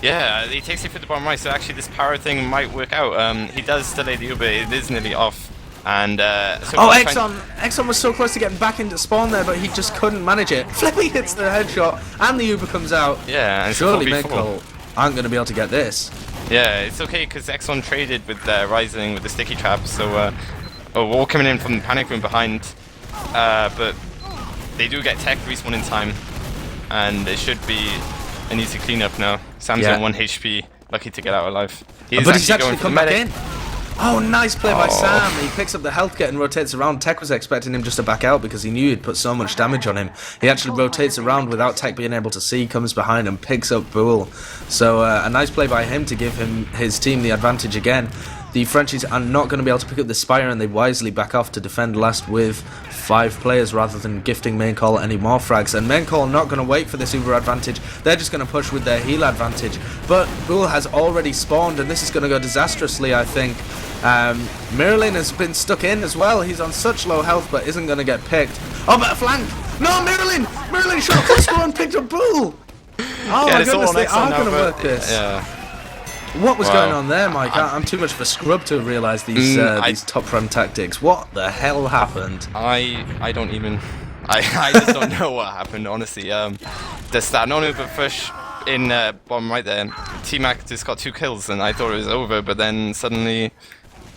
Yeah, he takes it for the bottom right, so actually this power thing might work out. He does delay the Uber, it is nearly off. And Exxon was so close to getting back into spawn there, but he just couldn't manage it. Flippy hits the headshot, and the Uber comes out. Yeah, and surely maincall aren't going to be able to get this. Yeah, it's okay, because Exxon traded with Rising with the sticky trap, so Wall coming in from the panic room behind, but they do get tech respawn in time, and it should be an easy cleanup now. Sam's on 1 HP, lucky to get out alive. But he's actually come back in. Oh, nice play by Sam. He picks up the health kit and rotates around. Tech was expecting him just to back out because he knew he'd put so much damage on him. He actually rotates around without Tech being able to see, comes behind and picks up Bull. So a nice play by him to give his team the advantage again. The Frenchies are not going to be able to pick up the Spire, and they wisely back off to defend last with 5 players rather than gifting maincall any more frags. And maincall not going to wait for this Uber advantage. They're just going to push with their heal advantage. But Bull has already spawned, and this is going to go disastrously, I think. Mirrorlin has been stuck in as well. He's on such low health, but isn't going to get picked. Oh, but a flank! No, Mirrorlin! Mirrorlin should have pushed and picked up Bull! Oh my goodness, they are going to work this. Yeah. What was going on there, Mike? I'm too much of a scrub to realise these top frame tactics. What the hell happened? I don't even... I just don't know what happened, honestly. There's that non-Uber push in bottom right there. T-Mac just got 2 kills, and I thought it was over, but then suddenly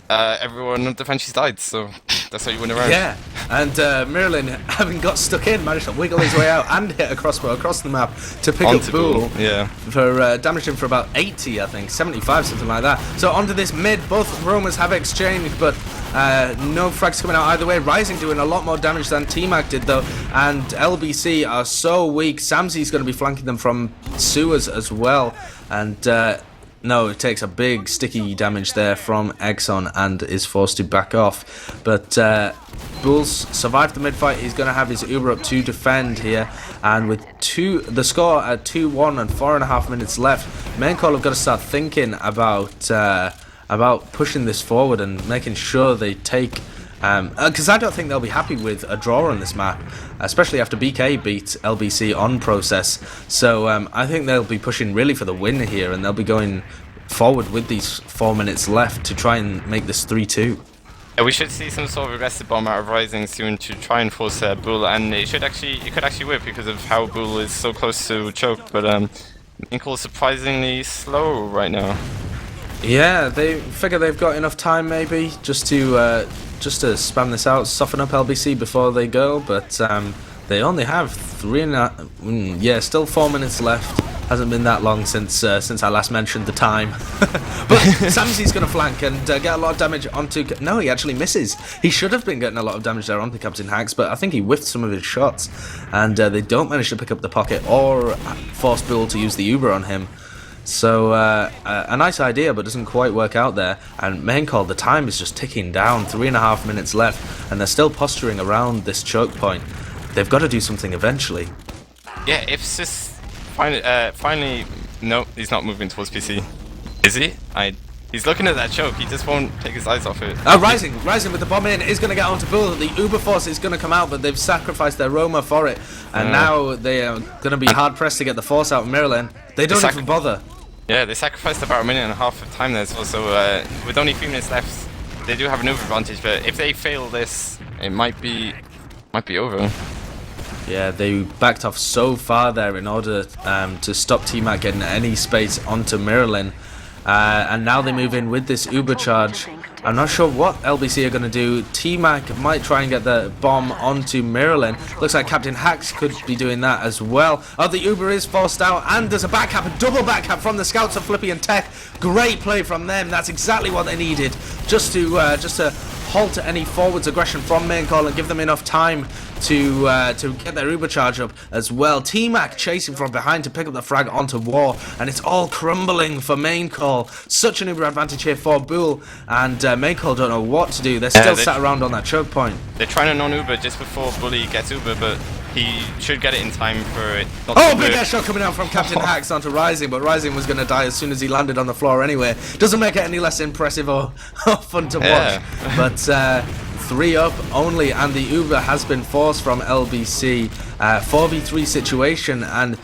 everyone of the Frenchies died, so that's how you win around. Yeah, and Mirrorlin, having got stuck in, managed to wiggle his way out and hit a crossbow across the map to pick up Bull. Yeah. For damaging him for about 80, I think, 75, something like that. So onto this mid, both roamers have exchanged, but no frags coming out either way. Rising doing a lot more damage than T-Mac did, though, and LBC are so weak. Samsy's going to be flanking them from sewers as well, and no, it takes a big sticky damage there from Exxon and is forced to back off. But Bulls survived the mid-fight. He's going to have his Uber up to defend here. And with the score at 2-1 and 4.5 minutes left, maincall have got to start thinking about pushing this forward and making sure they take... because I don't think they'll be happy with a draw on this map, especially after BK beat LBC on Process. So I think they'll be pushing really for the win here, and they'll be going forward with these 4 minutes left to try and make this 3-2. We should see some sort of aggressive bomb out of Rising soon to try and force Bull, and it could actually work because of how Bull is so close to choke, but maincall is surprisingly slow right now. Yeah, they figure they've got enough time maybe just to spam this out, soften up LBC before they go, but they only have still 4 minutes left. Hasn't been that long since I last mentioned the time. But Samsy's going to flank and get a lot of damage onto... No, he actually misses. He should have been getting a lot of damage there onto Captain Hacks, but I think he whiffed some of his shots, and they don't manage to pick up the pocket or force Bull to use the Uber on him. So a nice idea, but doesn't quite work out there. And maincall, the time is just ticking down. 3.5 minutes left, and they're still posturing around this choke point. They've got to do something eventually. Yeah, if just finally, no, he's not moving towards PC. Is he? He's looking at that choke. He just won't take his eyes off it. Rising with the bomb in is going to get onto Bull. The Uber force is going to come out, but they've sacrificed their roamer for it, and now they are going to be hard pressed to get the force out of Mirrorlin. They don't even bother. Yeah, they sacrificed about 1.5 minutes of time there as well, so with only 3 minutes left, they do have an Uber advantage, but if they fail this, it might be over. Yeah, they backed off so far there in order to stop T-Mac getting any space onto Miralin. And now they move in with this Uber charge. I'm not sure what LBC are going to do. T-Mac might try and get the bomb onto Miralin. Looks like Captain Hacks could be doing that as well. Oh, the Uber is forced out, and there's a back cap, a double back cap from the scouts of Flippy and Tech. Great play from them. That's exactly what they needed, just to halt any forwards aggression from maincall and give them enough time to get their Uber charge up as well. T-Mac chasing from behind to pick up the frag onto War, and it's all crumbling for maincall. Such an Uber advantage here for Bull, and maincall don't know what to do. They're still sat around on that choke point. They're trying to non-Uber just before Bully gets Uber, but he should get it in time for it not Oh, to big air shot coming out from Captain Hacks onto Rising, but Rising was going to die as soon as he landed on the floor anyway. Doesn't make it any less impressive or fun to watch. But 3 up only, and the Uber has been forced from LBC. 4v3 situation, and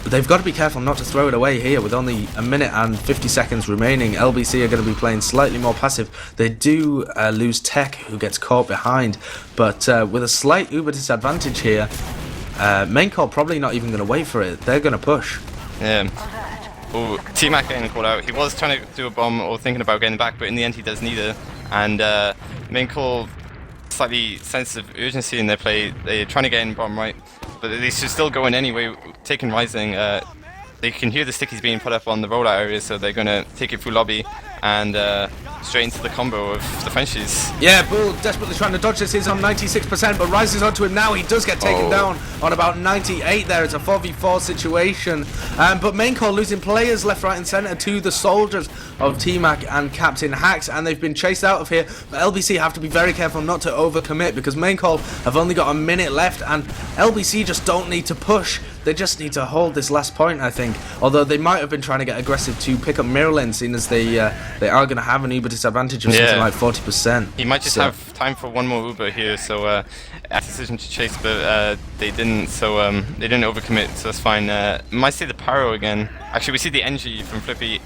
they've got to be careful not to throw it away here with only 1 minute and 50 seconds remaining. LBC are going to be playing slightly more passive. They do lose Tech, who gets caught behind, but with a slight Uber disadvantage here, maincall probably not even going to wait for it. They're going to push. Yeah. Oh, T-Mac getting called out. He was trying to do a bomb or thinking about getting back, but in the end he does neither. And maincall slightly sense of urgency in their play. They're trying to get in bomb right, but they should still go in anyway, taking Rising. They can hear the stickies being put up on the rollout area, so they're going to take it through lobby and straight into the combo of the Frenchies. Yeah, Bull desperately trying to dodge this. He's on 96%, but Rising's onto him now. He does get taken down on about 98 there. It's a 4v4 situation. But maincall losing players left, right and centre to the soldiers of T-Mac and Captain Hacks, and they've been chased out of here. But LBC have to be very careful not to overcommit, because maincall have only got 1 minute left, and LBC just don't need to push. They just need to hold this last point, I think. Although they might have been trying to get aggressive to pick up Miralin, seeing as they are going to have an Uber disadvantage of something like 40%. He might just have time for one more Uber here, so a decision to chase, but they didn't. So they didn't overcommit, so that's fine. Might see the Pyro again. Actually, we see the NG from Flippy.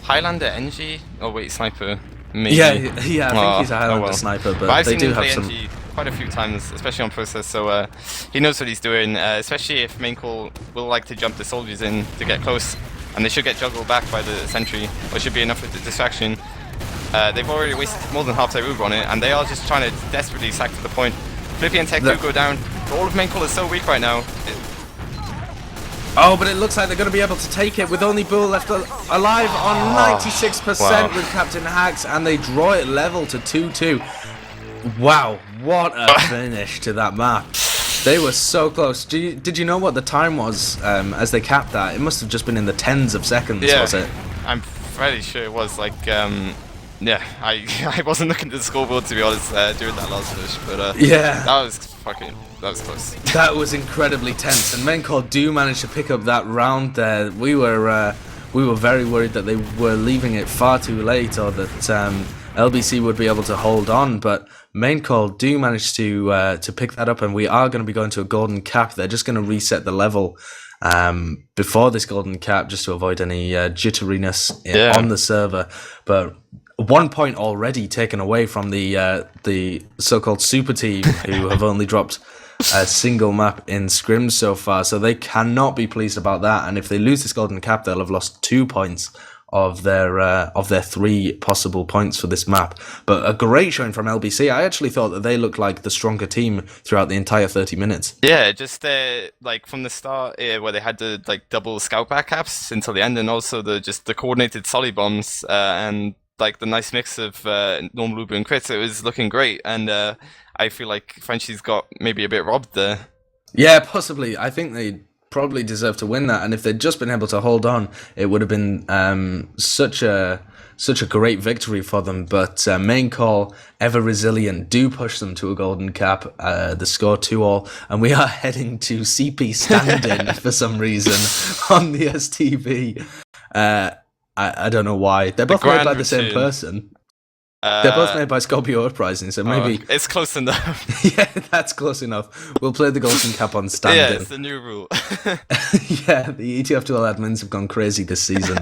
Highlander NG. Oh wait, Sniper. Maybe. Yeah, I think he's a Highlander sniper, but they do have some. NG quite a few times, especially on process, so he knows what he's doing, especially if maincall will like to jump the soldiers in to get close, and they should get juggled back by the sentry, or should be enough of the distraction. They've already wasted more than half their Uber on it, and they are just trying to desperately sack to the point. Flippy and Tech do go down, but all of maincall is so weak right now. Oh, but it looks like they're going to be able to take it with only Bull left alive on 96% with Captain Hacks, and they draw it level to 2-2. Wow, what a finish to that map. They were so close. Did you know what the time was as they capped that? It must have just been in the tens of seconds, was it? I'm fairly sure it was like, yeah, I wasn't looking at the scoreboard, to be honest, during that last finish, but yeah, that was close. That was incredibly tense, and maincall do manage to pick up that round there. We were very worried that they were leaving it far too late, or that LBC would be able to hold on, but maincall do manage to pick that up, and we are going to be going to a golden cap. They're just going to reset the level before this golden cap, just to avoid any jitteriness on the server. But 1 point already taken away from the so-called super team, who have only dropped a single map in scrims so far, so they cannot be pleased about that. And if they lose this golden cap, they'll have lost 2 points of their 3 possible points for this map. But a great showing from LBC. I actually thought that they looked like the stronger team throughout the entire 30 minutes. Yeah, just like from the start, where they had the like double scout back caps until the end, and also the coordinated solid bombs and like the nice mix of normal Uber and crits. It was looking great, and I feel like Frenchie's got maybe a bit robbed there. Yeah, possibly. I think they probably deserve to win that, and if they'd just been able to hold on, it would have been such a great victory for them. But maincall, ever resilient, do push them to a golden cap. The score 2-2, and we are heading to CP stand-in for some reason on the STV. I don't know why. They're both made by the same person. They're both made by Scorpio Uprising, so maybe... it's close enough. Yeah, that's close enough. We'll play the Golden Cap on stand-in. Yeah, it's the new rule. Yeah, the ETF2L admins have gone crazy this season.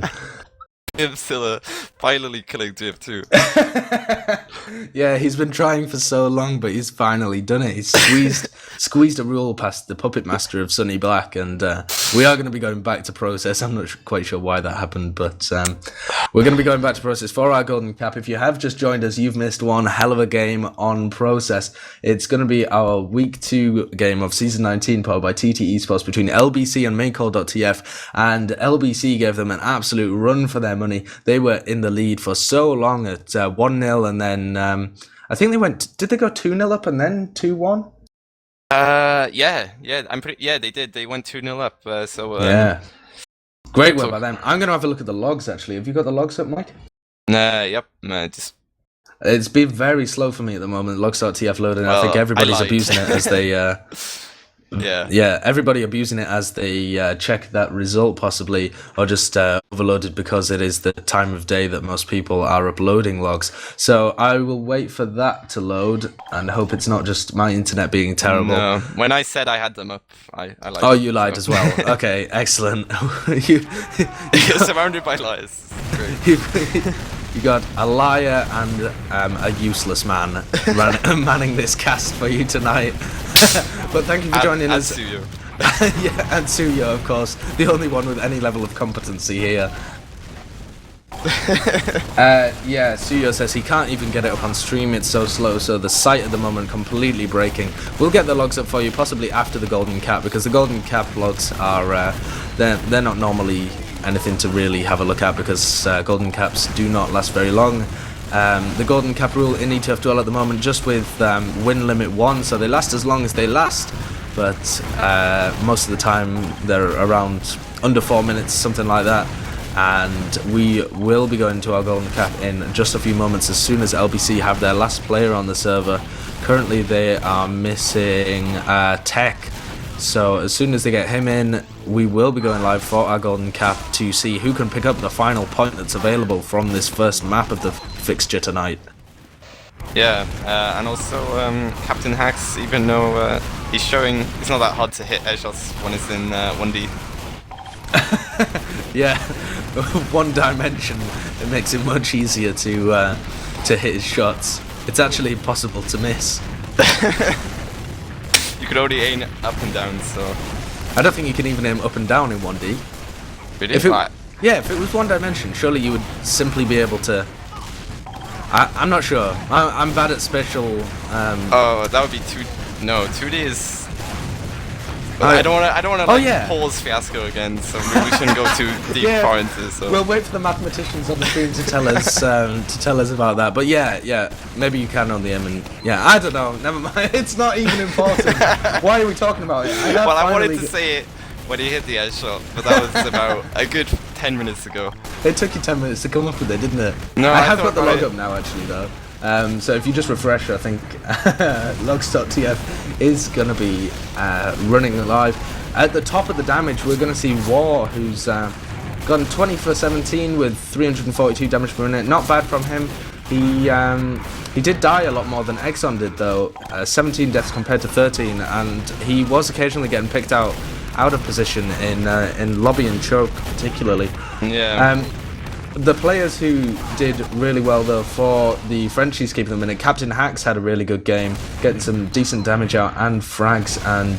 Silla finally killing TF2. Yeah, he's been trying for so long, but he's finally done it. He's squeezed a rule past the puppet master of Sunny Black, and we are going to be going back to process. I'm not quite sure why that happened, but we're going to be going back to process for our Golden Cap. If you have just joined us, you've missed one hell of a game on process. It's going to be our week 2 game of season 19, powered by TT Esports, between LBC and maincall.tf, and LBC gave them an absolute run for their money. They were in the lead for so long at 1-0, and then I think they went. Did they go 2-0 up and then 2-1? Yeah, they did. They went 2-0 up. Yeah, great work by them. I'm going to have a look at the logs. Actually, have you got the logs up, Mike? Yep. It's been very slow for me at the moment. Logs.tf loading. I think everybody's abusing it as they. Yeah, everybody abusing it as they check that result, possibly, or just overloaded because it is the time of day that most people are uploading logs. So I will wait for that to load and hope it's not just my internet being terrible. No, when I said I had them up, I lied. Oh, you lied as well. Okay, excellent. You're surrounded by lies. Great. You got a liar and a useless man manning this cast for you tonight. But thank you for joining us. Suyooo. Yeah, and Suyooo, of course, the only one with any level of competency here. Yeah, Suyooo says he can't even get it up on stream, it's so slow, so the site at the moment completely breaking. We'll get the logs up for you possibly after the Golden Cap, because the Golden Cap logs are they're not normally anything to really have a look at, because Golden Caps do not last very long. The Golden Cap rule in ETF2L at the moment, just with win limit 1, so they last as long as they last, but most of the time they're around under 4 minutes, something like that. And we will be going to our Golden Cap in just a few moments as soon as LBC have their last player on the server. Currently they are missing Tech, so as soon as they get him in, we will be going live for our Golden Cap to see who can pick up the final point that's available from this first map of the fixture tonight. Yeah, and also Captain Hacks, even though he's showing it's not that hard to hit air shots when it's in 1D. Yeah, one dimension, it makes it much easier to hit his shots. It's actually impossible to miss. You could only aim up and down, so... I don't think you can even aim up and down in 1D. Really? Yeah, if it was one dimension, surely you would simply be able to... I'm not sure. I'm bad at special... Oh, that would be 2... No, 2D is... I don't want to pause Fiasco again, so we shouldn't go too deep far into this. So. We'll wait for the mathematicians on the screen to tell us about that. But yeah, maybe you can on the M, and I don't know. Never mind. It's not even important. Why are we talking about it? I wanted to say it when he hit the edge shot, but that was about a good 10 minutes ago. It took you 10 minutes to come up with it, didn't it? No, I have got the log up now, actually, though. So if you just refresh, I think logs.tf is going to be running live. At the top of the damage, we're going to see War, who's gone 20 for 17 with 342 damage per minute. Not bad from him. He did die a lot more than Exxon did, though. 17 deaths compared to 13, and he was occasionally getting picked out of position in lobby and choke, particularly. Yeah. The players who did really well, though, for the Frenchies keeping them in it, Captain Hacks had a really good game, getting some decent damage out and frags, and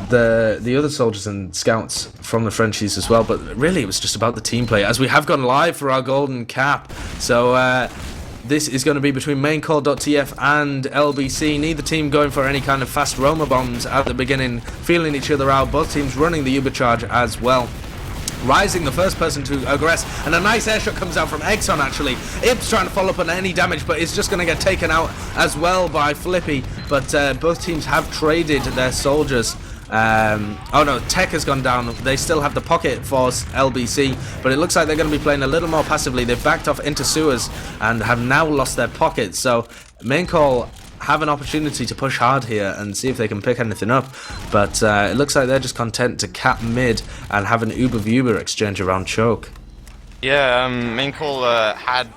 the other soldiers and scouts from the Frenchies as well. But really, it was just about the team play, as we have gone live for our Golden Cap. So this is going to be between maincall.tf and LBC. Neither team going for any kind of fast roamer bombs at the beginning, feeling each other out. Both teams running the Ubercharge as well. Rising, the first person to aggress, and a nice airshot comes out from Exxon, actually. Ibs trying to follow up on any damage, but it's just going to get taken out as well by Flippy. But both teams have traded their soldiers. Oh no, Tech has gone down. They still have the pocket force, LBC, but it looks like they're going to be playing a little more passively. They've backed off into sewers and have now lost their pocket. So main call have an opportunity to push hard here and see if they can pick anything up, but it looks like they're just content to cap mid and have an uber-viewer exchange around choke. Yeah, main call had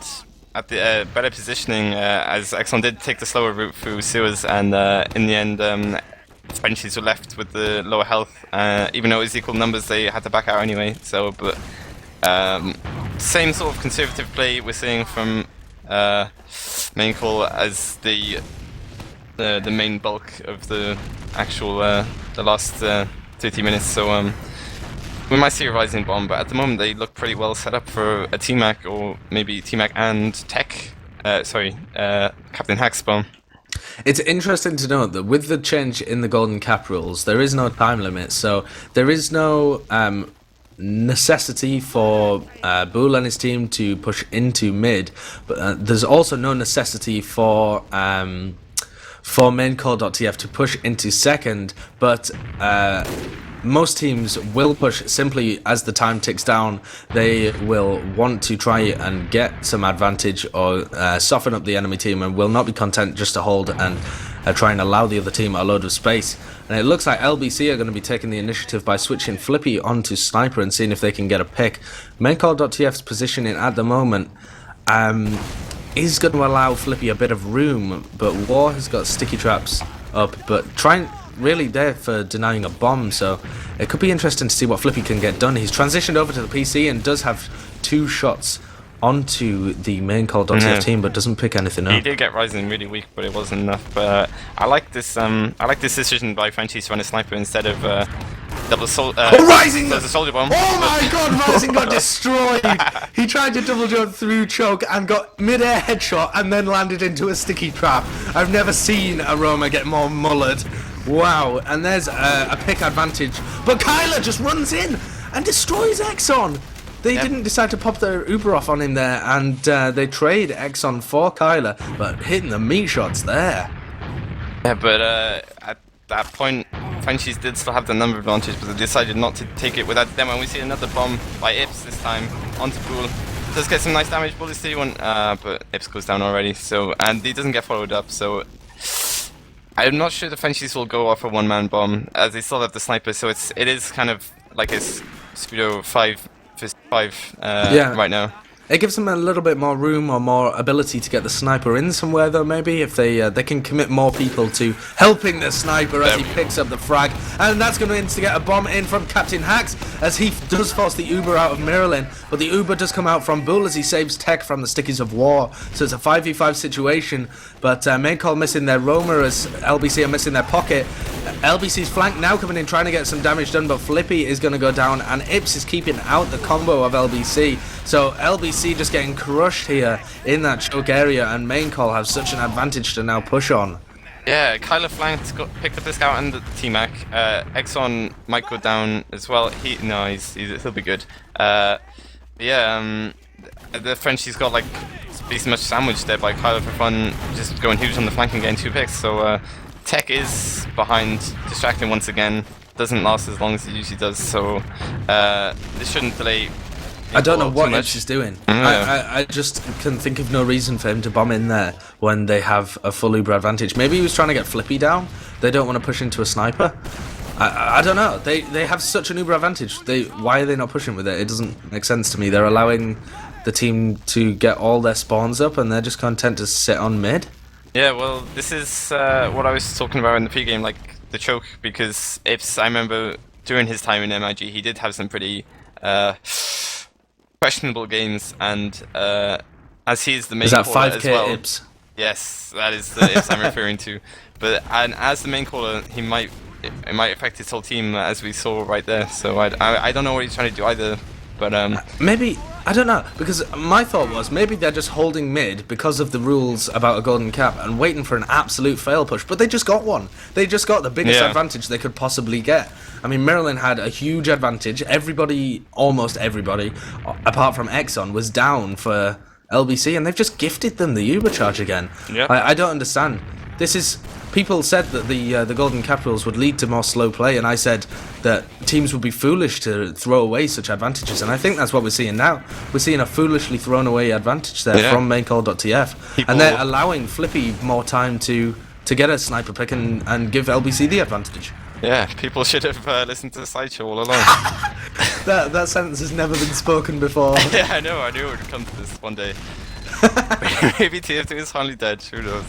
at the better positioning as Exxon did take the slower route through sewers, and in the end, Frenchies were left with the lower health. Even though it was equal numbers, they had to back out anyway. So, but same sort of conservative play we're seeing from main call as the main bulk of the actual the last 30 minutes. So we might see a rising bomb, but at the moment they look pretty well set up for a T-Mac, or maybe T-Mac and Tech. Captain Hack's bomb. It's interesting to note that with the change in the Golden Cap rules, there is no time limit, so there is no necessity for Boole and his team to push into mid, but there's also no necessity for maincall.tf to push into second, but most teams will push simply as the time ticks down. They will want to try and get some advantage or soften up the enemy team, and will not be content just to hold and try and allow the other team a load of space. And it looks like LBC are going to be taking the initiative by switching Flippy onto Sniper and seeing if they can get a pick. Maincall.tf's positioning at the moment is going to allow Flippy a bit of room, but War has got sticky traps up, but trying really there for denying a bomb, so it could be interesting to see what Flippy can get done. He's transitioned over to the PC and does have 2 shots onto the maincall.tf team, but doesn't pick anything up. He did get Rising really weak, but it wasn't enough. But I like this decision by Frenchie to run a Sniper instead of double Rising! There's a soldier bomb. Oh my god, Rising got destroyed! He tried to double jump through choke and got mid-air headshot and then landed into a sticky trap. I've never seen a Roma get more mullered. Wow, and there's a pick advantage, but Kyler just runs in and destroys Exxon. They didn't decide to pop their Uber off on him there, and they trade Exxon for Kyler, but hitting the meat shots there. Yeah, but at that point, Frenchies did still have the number advantage, but they decided not to take it without them, and we see another bomb by Ips this time onto Boole. Does get some nice damage, Bull is 31, but Ips goes down already, so, and he doesn't get followed up, so I'm not sure the Frenchies will go off a one-man bomb, as they still have the Sniper, so it is kind of like a Suyooo 5 right now. It gives them a little bit more room or more ability to get the Sniper in somewhere, though, maybe, if they can commit more people to helping the Sniper as he picks up the frag. And that's going to instigate a bomb in from Captain Hacks, as he does force the Uber out of Mirrorlin. But the Uber does come out from Bull as he saves Tech from the Stickies of War. So it's a 5v5 situation, but Maincall missing their Roamer as LBC are missing their pocket. LBC's flank now coming in, trying to get some damage done, but Flippy is going to go down, and Ips is keeping out the combo of LBC. So LBC just getting crushed here in that choke area, and Maincall have such an advantage to now push on. Yeah, Kyler flanked, picked up the scout and the T-Mac. Exxon might go down as well. He'll be good. The Frenchie's got like pretty much sandwiched there by Kyler for fun, just going huge on the flank and getting 2 picks. So Tech is behind, distracting once again. Doesn't last as long as it usually does. So this shouldn't delay. I don't know what Ips is doing. I just can think of no reason for him to bomb in there when they have a full Uber advantage. Maybe he was trying to get Flippy down. They don't want to push into a Sniper. I don't know. They have such an Uber advantage. Why are they not pushing with it? It doesn't make sense to me. They're allowing the team to get all their spawns up, and they're just content to sit on mid. Yeah, well, this is what I was talking about in the pregame, like the choke, because Ips, I remember during his time in MIG, he did have some pretty questionable games, and as he is the main caller as well. Ips? Yes, that is the Ips I'm referring to. But and as the main caller, it might affect his whole team, as we saw right there. So I don't know what he's trying to do either. But maybe, I don't know, because my thought was maybe they're just holding mid because of the rules about a golden cap and waiting for an absolute fail push, but they just got one. They just got the biggest advantage they could possibly get. I mean, Mirrorlin had a huge advantage. Almost everybody, apart from Exxon, was down for LBC, and they've just gifted them the Uber charge again. Yeah. I don't understand. People said that the golden cap rules would lead to more slow play, and I said that teams would be foolish to throw away such advantages, and I think that's what we're seeing now. We're seeing a foolishly thrown away advantage there from maincall.tf, and they're allowing Flippy more time to get a sniper pick and give LBC the advantage. Yeah, people should have listened to the Sideshow all along. That sentence has never been spoken before. Yeah, I know. I knew it would come to this one day. Maybe TF2 is finally dead. Who knows?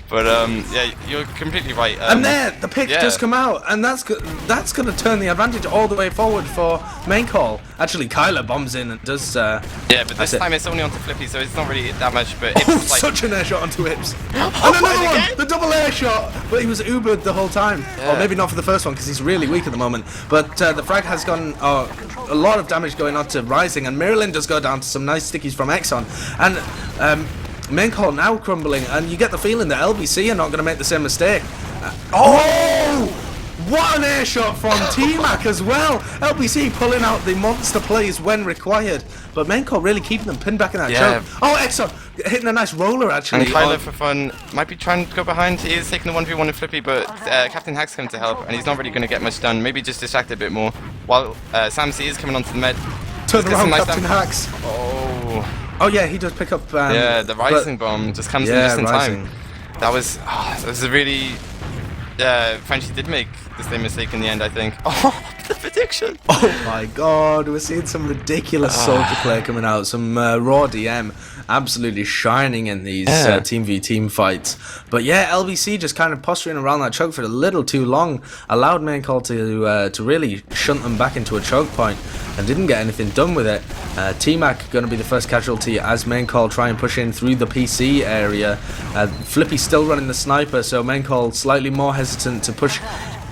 But yeah, you're completely right. And there, the pick does come out, and that's going to turn the advantage all the way forward for main call. Actually, Kyler bombs in and does. Yeah, but this time it's only onto Flippy, so it's not really that much. But it's like such an air shot onto Ips. And another one, the double air shot. But he was Ubered the whole time. Yeah. Or maybe not for the first one because he's really weak at the moment. But the frag has gone a lot of damage going on to Rising, and Marilyn does go down to some nice stickies from Exxon. And main call now crumbling, and you get the feeling that LBC are not going to make the same mistake. What an air shot from T-Mac as well. LBC pulling out the monster plays when required, but main call really keeping them pinned back in that choke. Oh, Exxon hitting a nice roller actually. And Kyler for fun might be trying to go behind. He is taking the 1v1 in Flippy, but Captain Hack's coming to help, and he's not really going to get much done. Maybe just distract a bit more. While Sam C is coming onto the med. Turn around, nice Captain Hacks. Oh yeah, he does pick up. Yeah, the Rising bomb just comes in just in time. That was a really. Frenchie did make the same mistake in the end, I think. Oh, the prediction! Oh my god, we're seeing some ridiculous soldier play coming out. Some raw DM absolutely shining in these team v team fights. But yeah, LBC just kind of posturing around that choke for a little too long, allowed main call to really shunt them back into a choke point, and didn't get anything done with it. T-Mac going to be the first casualty as main call try and push in through the PC area. Flippy still running the sniper, so main call slightly more hesitant to push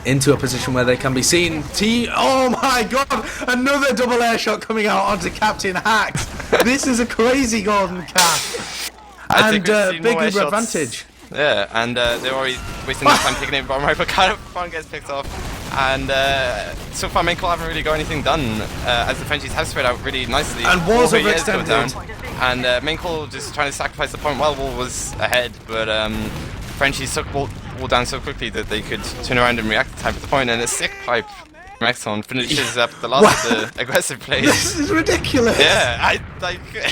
into a position where they can be seen. Oh my god, another double air shot coming out onto Captain Hacks. This is a crazy golden cap. And big Uber advantage. Yeah, and they're already wasting their time taking it bomb right, but kind of fun gets picked off. And so far main call haven't really got anything done, as the Frenchies have spread out really nicely. And Wall's overextended. And main call just trying to sacrifice the point while Wall was ahead, but Frenchies took Wall down so quickly that they could turn around and react to time at the point, and a sick pipe from Exxon finishes up the last of the aggressive plays. This is ridiculous. Yeah,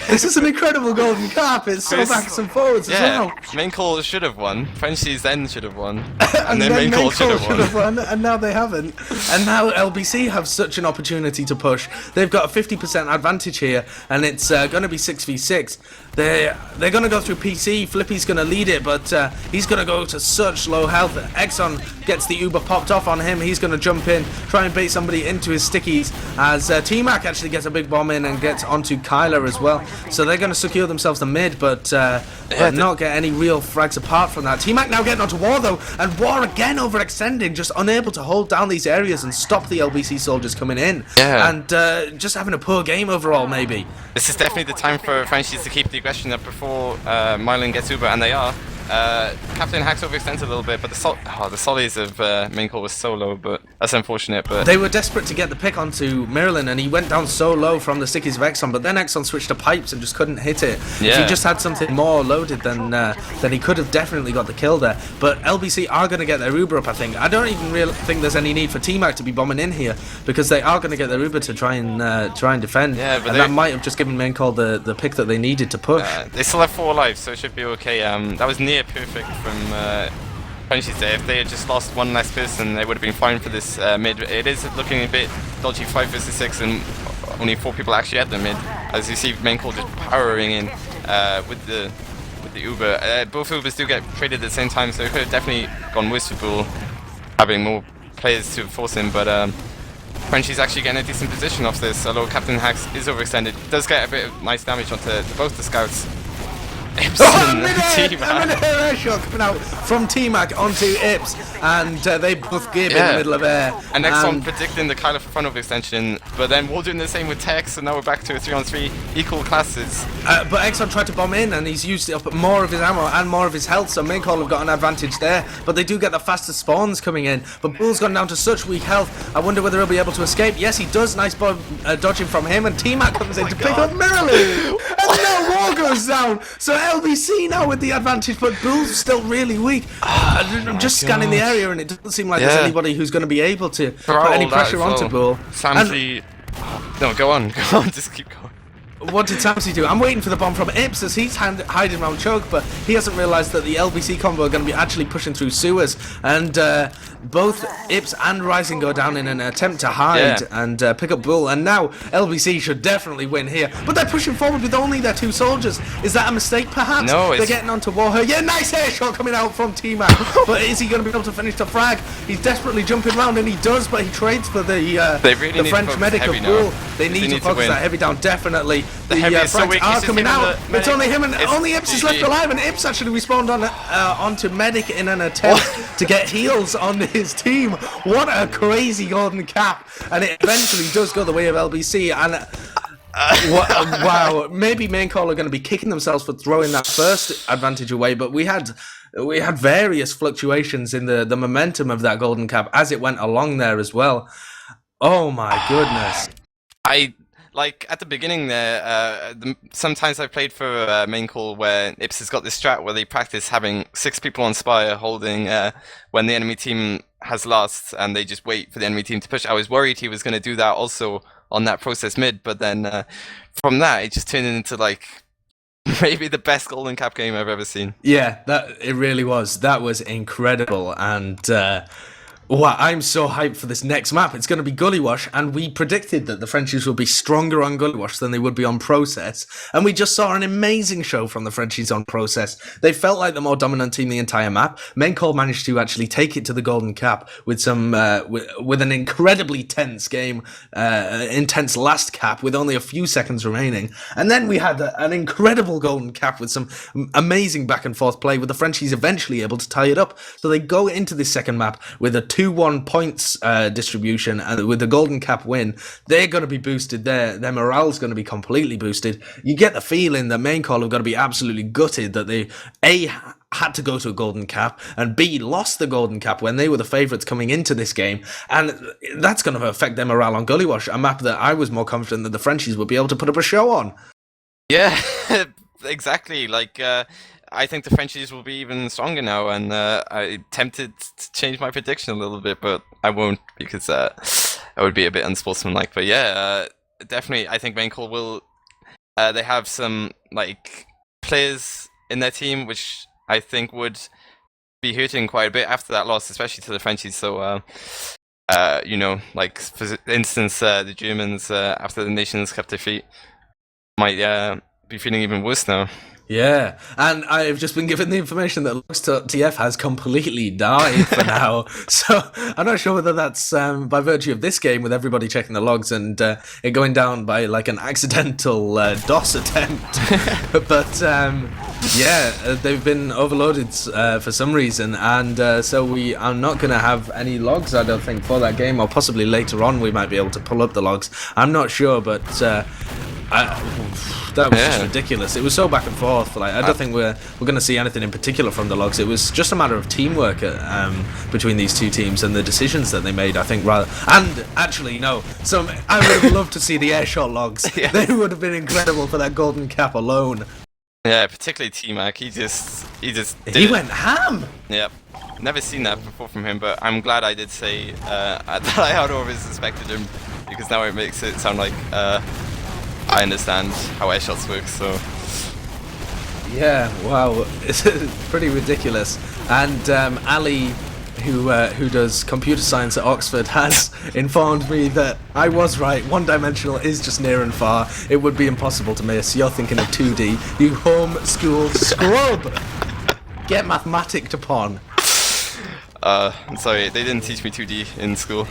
this is an incredible golden cap. It's so backs and forwards as well. Main call should have won. Frenchies then should have won. And then main call should have won. And now they haven't. And now LBC have such an opportunity to push. They've got a 50% advantage here, and it's going to be 6v6. They're going to go through PC. Flippy's going to lead it, but he's going to go to such low health. Exxon gets the Uber popped off on him. He's going to jump in, try and bait somebody into his stickies, as T-Mac actually gets a big bomb in and gets onto Kyler as well. So they're going to secure themselves the mid, but not get any real frags apart from that. T-Mac now getting onto War though, and War again overextending, just unable to hold down these areas and stop the LBC soldiers coming in. Yeah. And just having a poor game overall, maybe. This is definitely the time for Frenchies to keep the aggression up before Mylan gets Uber, and they are. Captain Hacks overextends a little bit, but the sollies of main call was so low, but that's unfortunate. But they were desperate to get the pick onto Marilyn, and he went down so low from the stickies of Exxon, but then Exxon switched to pipes and just couldn't hit it. Yeah. If he just had something more loaded, then he could have definitely got the kill there. But LBC are going to get their Uber up, I think. I don't even really think there's any need for T-Mac to be bombing in here, because they are going to get their Uber to try and defend. Yeah, but and that might have just given main call the pick that they needed to push. They still have 4 lives, so it should be okay. That was near perfect from Frenchies there. If they had just lost one less person, they would have been fine for this mid. It is looking a bit dodgy, 5 versus 6, and only 4 people actually at the mid. As you see, main call just powering in with the Uber. Both Ubers do get traded at the same time, so it could have definitely gone worse for Bull, having more players to force him. But Frenchie's actually getting a decent position off this, although Captain Hacks is overextended. Does get a bit of nice damage onto both the scouts. T-Mac air shot coming out from T-Mac onto Ips, and they both give in the middle of air. And Exxon predicting the Kyler for front overextension, but then we're doing the same with Tex, and now we're back to a 3-on-3 equal classes. But Exxon tried to bomb in, and he's used up more of his ammo and more of his health, so main call have got an advantage there. But they do get the fastest spawns coming in. But Bull's gone down to such weak health. I wonder whether he'll be able to escape. Yes, he does. Nice dodging from him, and T-Mac comes in to pick up Marilyn. And now War goes down. So LBC now with the advantage, but Bull's still really weak. I'm just scanning the area, and it doesn't seem like there's anybody who's going to be able to put any pressure onto Bull. Samsey, no, go on, just keep going. what did Samsy do? I'm waiting for the bomb from Ips as he's hiding around Choke, but he hasn't realised that the LBC combo are going to be actually pushing through sewers, and both Ips and Rising go down in an attempt to hide and pick up Bull, and now LBC should definitely win here, but they're pushing forward with only their 2 soldiers. Is that a mistake perhaps? No, they're getting onto Warher. Yeah, nice air shot coming out from T-Mac, but is he going to be able to finish the frag? He's desperately jumping around, and he does, but he trades for the French medic of Bull. They need to focus that heavy down, definitely. The Franks are coming out. It's only him, and only Ips is left alive, and Ips actually respawned onto medic in an attempt to get heals on his team. What a crazy golden cap, and it eventually does go the way of LBC, and wow, maybe maincall are going to be kicking themselves for throwing that first advantage away, but we had various fluctuations in the momentum of that golden cap as it went along there as well. Oh my goodness. Like, at the beginning there, sometimes I've played for maincall where Ips has got this strat where they practice having 6 people on Spire holding when the enemy team has lost, and they just wait for the enemy team to push. I was worried he was going to do that also on that process mid, but then from that, it just turned into, like, maybe the best golden cap game I've ever seen. Yeah, it really was. That was incredible, and wow, I'm so hyped for this next map. It's going to be Gully Wash, and we predicted that the Frenchies would be stronger on Gully Wash than they would be on Process, and we just saw an amazing show from the Frenchies on Process. They felt like the more dominant team the entire map. maincall managed to actually take it to the golden cap with some with an incredibly tense game, intense last cap with only a few seconds remaining, and then we had an incredible golden cap with some amazing back and forth play, with the Frenchies eventually able to tie it up. So they go into this second map with a 2-1 points distribution, and with the golden cap win, they're going to be boosted. Their morale's going to be completely boosted. You get the feeling that maincall have got to be absolutely gutted that they had to go to a golden cap, and B, lost the golden cap when they were the favourites coming into this game, and that's going to affect their morale on Gully Wash, a map that I was more confident that the Frenchies would be able to put up a show on. Yeah, exactly. Like, I think the Frenchies will be even stronger now, and I'm tempted to change my prediction a little bit, but I won't, because that would be a bit unsportsmanlike. But yeah, definitely, I think maincall will. They have some, like, players in their team which I think would be hurting quite a bit after that loss, especially to the Frenchies. So, you know, like, for instance, the Germans after the Nations Cup defeat might be feeling even worse now. Yeah, and I've just been given the information that logs.tf has completely died for now, so I'm not sure whether that's by virtue of this game with everybody checking the logs and it going down by like an accidental DOS attempt, but yeah, they've been overloaded for some reason, and so we are not going to have any logs, I don't think, for that game, or possibly later on we might be able to pull up the logs. I'm not sure, but that was just ridiculous. It was so back and forth. Like, I don't think we're going to see anything in particular from the logs. It was just a matter of teamwork between these two teams and the decisions that they made, I think, rather. And actually, no. I would have loved to see the airshot logs. Yeah. They would have been incredible for that golden cap alone. Yeah, particularly T-Mac. He went ham. Yep. Never seen that before from him, but I'm glad I did say that I had always suspected him, because now it makes it sound like I understand how airshots work, so... Yeah, wow, it's pretty ridiculous. And Ali, who does computer science at Oxford, has informed me that I was right. One-dimensional is just near and far. It would be impossible to miss. You're thinking of 2D. You homeschool scrub! Get mathematic to pon. I'm sorry, they didn't teach me 2D in school.